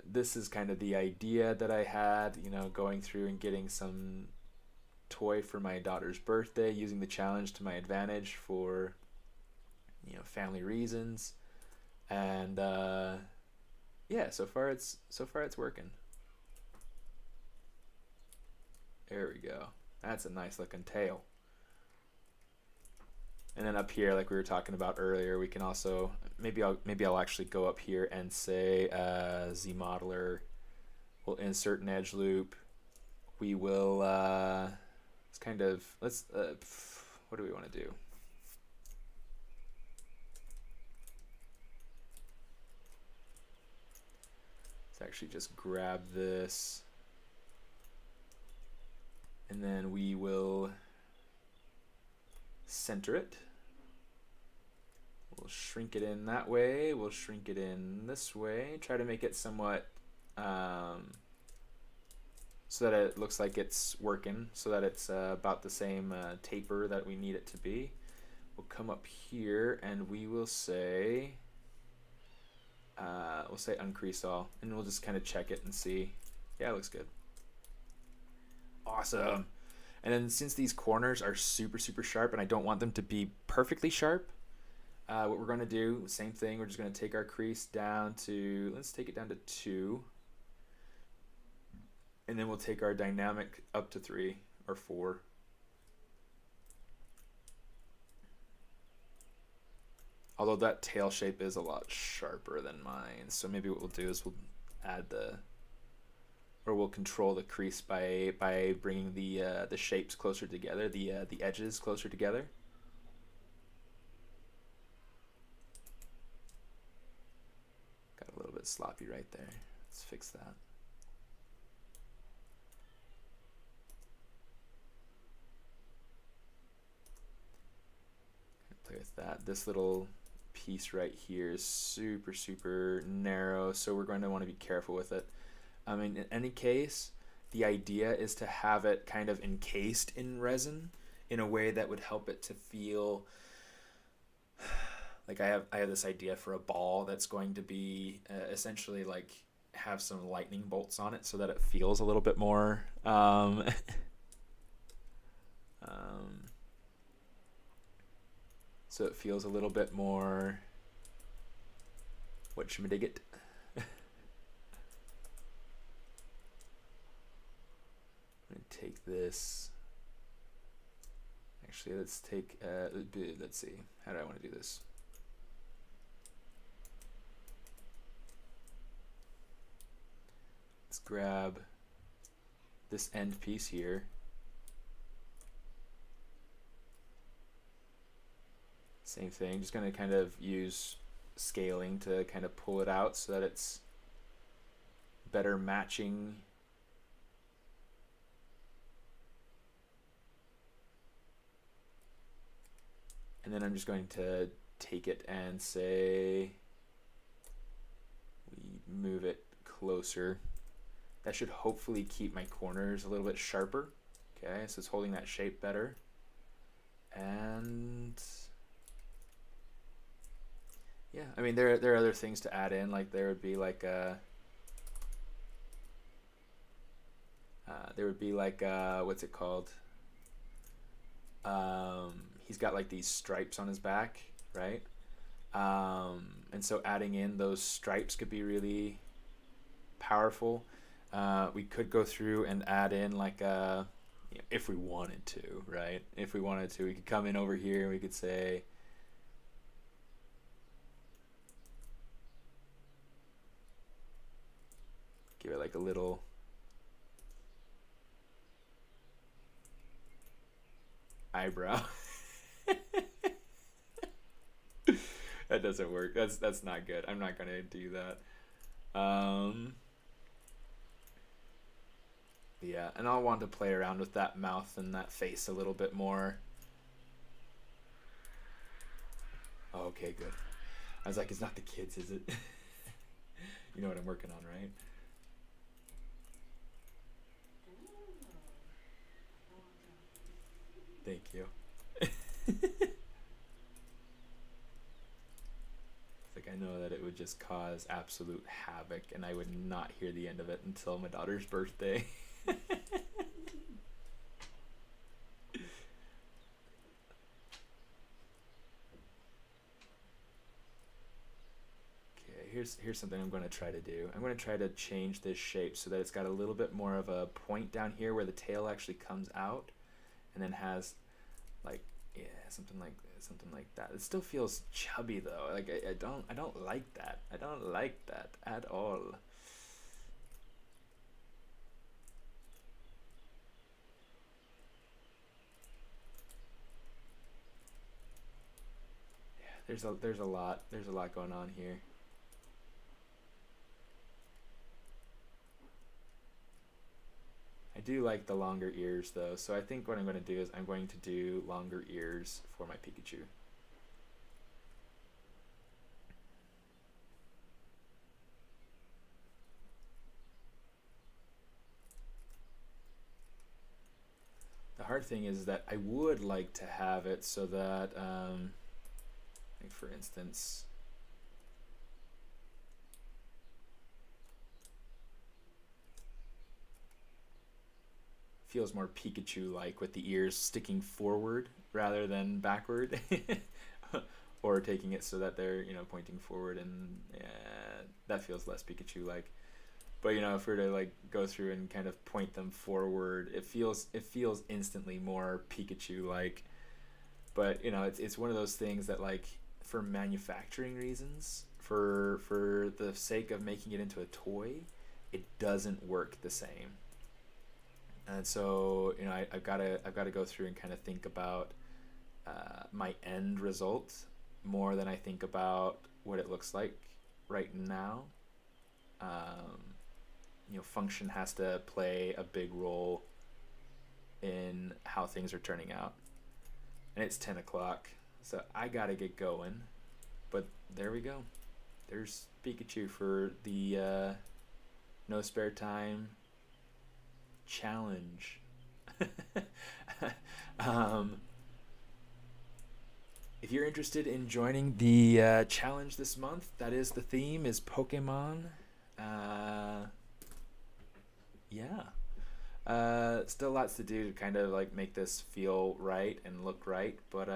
This is kind of the idea that I had, you know, going through and getting some toy for my daughter's birthday, using the challenge to my advantage for, you know, family reasons, and yeah, so far it's working. There we go. That's a nice looking tail. And then up here, like we were talking about earlier, we can also maybe I'll actually go up here and say Z modeler. We'll insert an edge loop. We will what do we want to do? Let's actually just grab this, and then we will center it. We'll shrink it in that way. We'll shrink it in this way. Try to make it somewhat so that it looks like it's working, so that it's about the same taper that we need it to be. We'll come up here and we will say uncrease all, and we'll just kind of check it and see. Yeah, it looks good. Awesome. And then since these corners are super sharp and I don't want them to be perfectly sharp, what we're going to do, same thing, we're just going to take our crease down to, let's take it down to 2, and then we'll take our dynamic up to 3 or 4. Although that tail shape is a lot sharper than mine, so maybe what we'll do is we'll add we'll control the crease by bringing the shapes closer together, the edges closer together. Got a little bit sloppy right there. Let's fix that. Play with that. This little piece right here is super narrow, so we're going to want to be careful with it. In any case, the idea is to have it kind of encased in resin in a way that would help it to feel like I have this idea for a ball that's going to be essentially like have some lightning bolts on it so that it feels a little bit more so it feels a little bit more whatchamadiggit. I'm gonna take this. Actually, let's take let's see, how do I want to do this? Let's grab this end piece here. Same thing, just going to kind of use scaling to kind of pull it out so that it's better matching. And then I'm just going to take it and say, we move it closer. That should hopefully keep my corners a little bit sharper. Okay, so it's holding that shape better. And yeah, I mean, there are other things to add in, like there would be like a what's it called? He's got like these stripes on his back, right? And so adding in those stripes could be really powerful. We could go through and add in like a, if we wanted to, right? If we wanted to, we could come in over here and we could say, give it like a little eyebrow. That doesn't work. That's not good. I'm not gonna do that. Yeah, and I'll want to play around with that mouth and that face a little bit more. Okay, good. I was like, it's not the kids, is it? You know what I'm working on, right? Thank you. It's like, I know that it would just cause absolute havoc and I would not hear the end of it until my daughter's birthday. Here's something I'm going to try to do. I'm going to try to change this shape so that it's got a little bit more of a point down here where the tail actually comes out and then has like, yeah, something like that. It still feels chubby though. Like I don't like that. I don't like that at all. Yeah, there's a lot going on here. I do like the longer ears though, so I think what I'm going to do is I'm going to do longer ears for my Pikachu. The hard thing is that I would like to have it so that, like for instance, feels more Pikachu-like with the ears sticking forward rather than backward, or taking it so that they're, pointing forward, and that feels less Pikachu-like. But if we were to like go through and kind of point them forward, it feels instantly more Pikachu-like. But it's one of those things that, like, for manufacturing reasons, for the sake of making it into a toy, it doesn't work the same. And so I've got to go through and kind of think about my end result more than I think about what it looks like right now. Function has to play a big role in how things are turning out. And it's 10 o'clock, so I gotta get going. But there we go. There's Pikachu for the No Spare Time challenge. If you're interested in joining the challenge this month, that is the theme, is Pokemon. Still lots to do to kind of like make this feel right and look right, but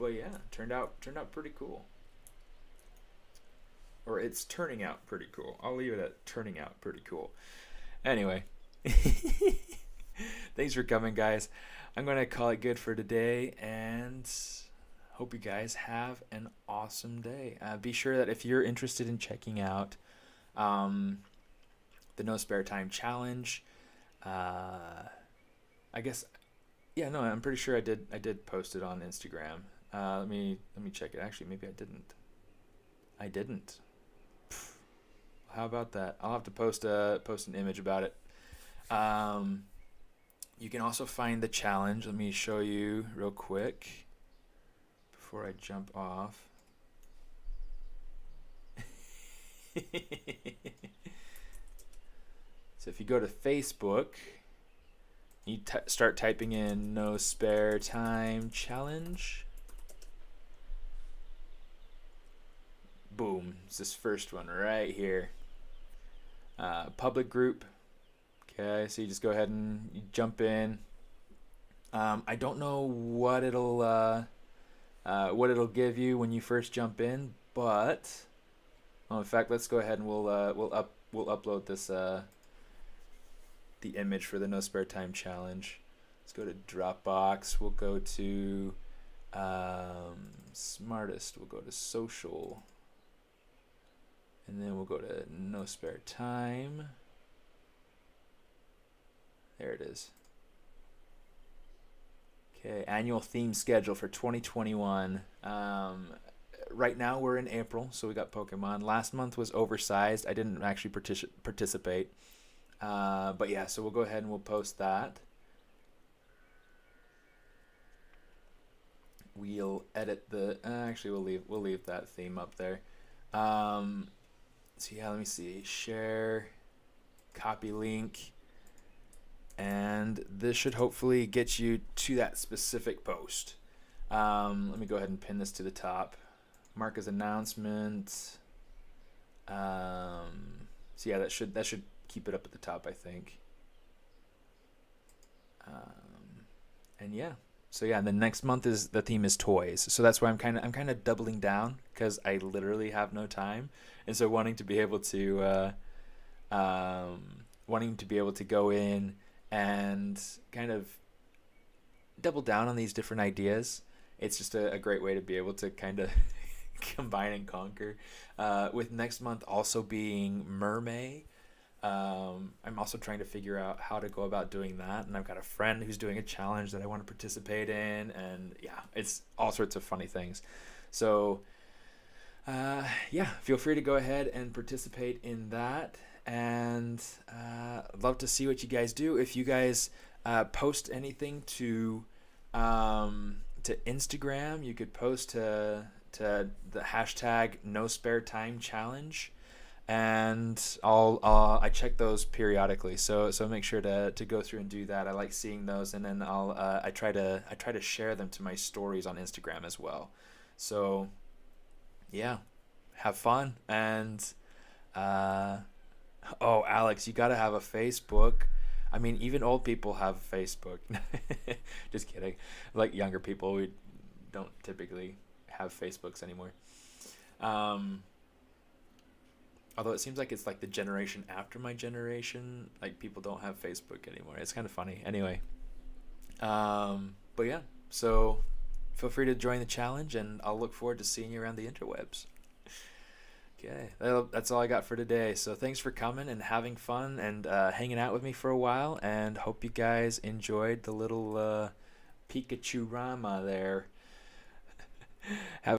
yeah, turned out pretty cool. Or it's turning out pretty cool. I'll leave it at turning out pretty cool. Anyway, thanks for coming, guys. I'm going to call it good for today, and hope you guys have an awesome day. Be sure that if you're interested in checking out the No Spare Time challenge, I guess, yeah, no, I'm pretty sure I did post it on Instagram. Let me check it. Actually, maybe I didn't. How about that? I'll have to post an image about it. You can also find the challenge. Let me show you real quick before I jump off. So if you go to Facebook, you start typing in No Spare Time Challenge. Boom, it's this first one right here. Public group. Okay, so you just go ahead and you jump in. I don't know what it'll give you when you first jump in, but in fact, let's go ahead and we'll upload this the image for the No Spare Time challenge. Let's go to Dropbox. We'll go to SMAARTIST. We'll go to social. And then we'll go to No Spare Time. There it is. Okay, annual theme schedule for 2021. Right now we're in April, so we got Pokemon. Last month was oversized. I didn't actually participate. But yeah, so we'll go ahead and we'll post that. We'll edit the. Actually, we'll leave that theme up there. So yeah, let me see. Share, copy link, and this should hopefully get you to that specific post. Let me go ahead and pin this to the top. Mark as announcement. So yeah, that should keep it up at the top, I think. And yeah. So yeah, the next month is the theme is toys. So that's why I'm kind of doubling down, because I literally have no time, and so wanting to be able to go in and kind of double down on these different ideas. It's just a great way to be able to kind of combine and conquer. With next month also being Mermaid. I'm also trying to figure out how to go about doing that, and I've got a friend who's doing a challenge that I want to participate in, and yeah, it's all sorts of funny things. So yeah, feel free to go ahead and participate in that, and I'd love to see what you guys do. If you guys post anything to Instagram, you could post to the hashtag No Spare Time Challenge, and I check those periodically, so make sure to go through and do that. I like seeing those, and then I try to share them to my stories on Instagram as well. So yeah, have fun. And oh, Alex, you gotta have a Facebook. I mean, even old people have Facebook. Just kidding. Like younger people, we don't typically have Facebooks anymore. Although it seems like it's like the generation after my generation, like people don't have Facebook anymore. It's kind of funny. Anyway, but yeah, so feel free to join the challenge, and I'll look forward to seeing you around the interwebs. Okay, that's all I got for today. So thanks for coming and having fun and hanging out with me for a while, and hope you guys enjoyed the little Pikachu Rama there. Have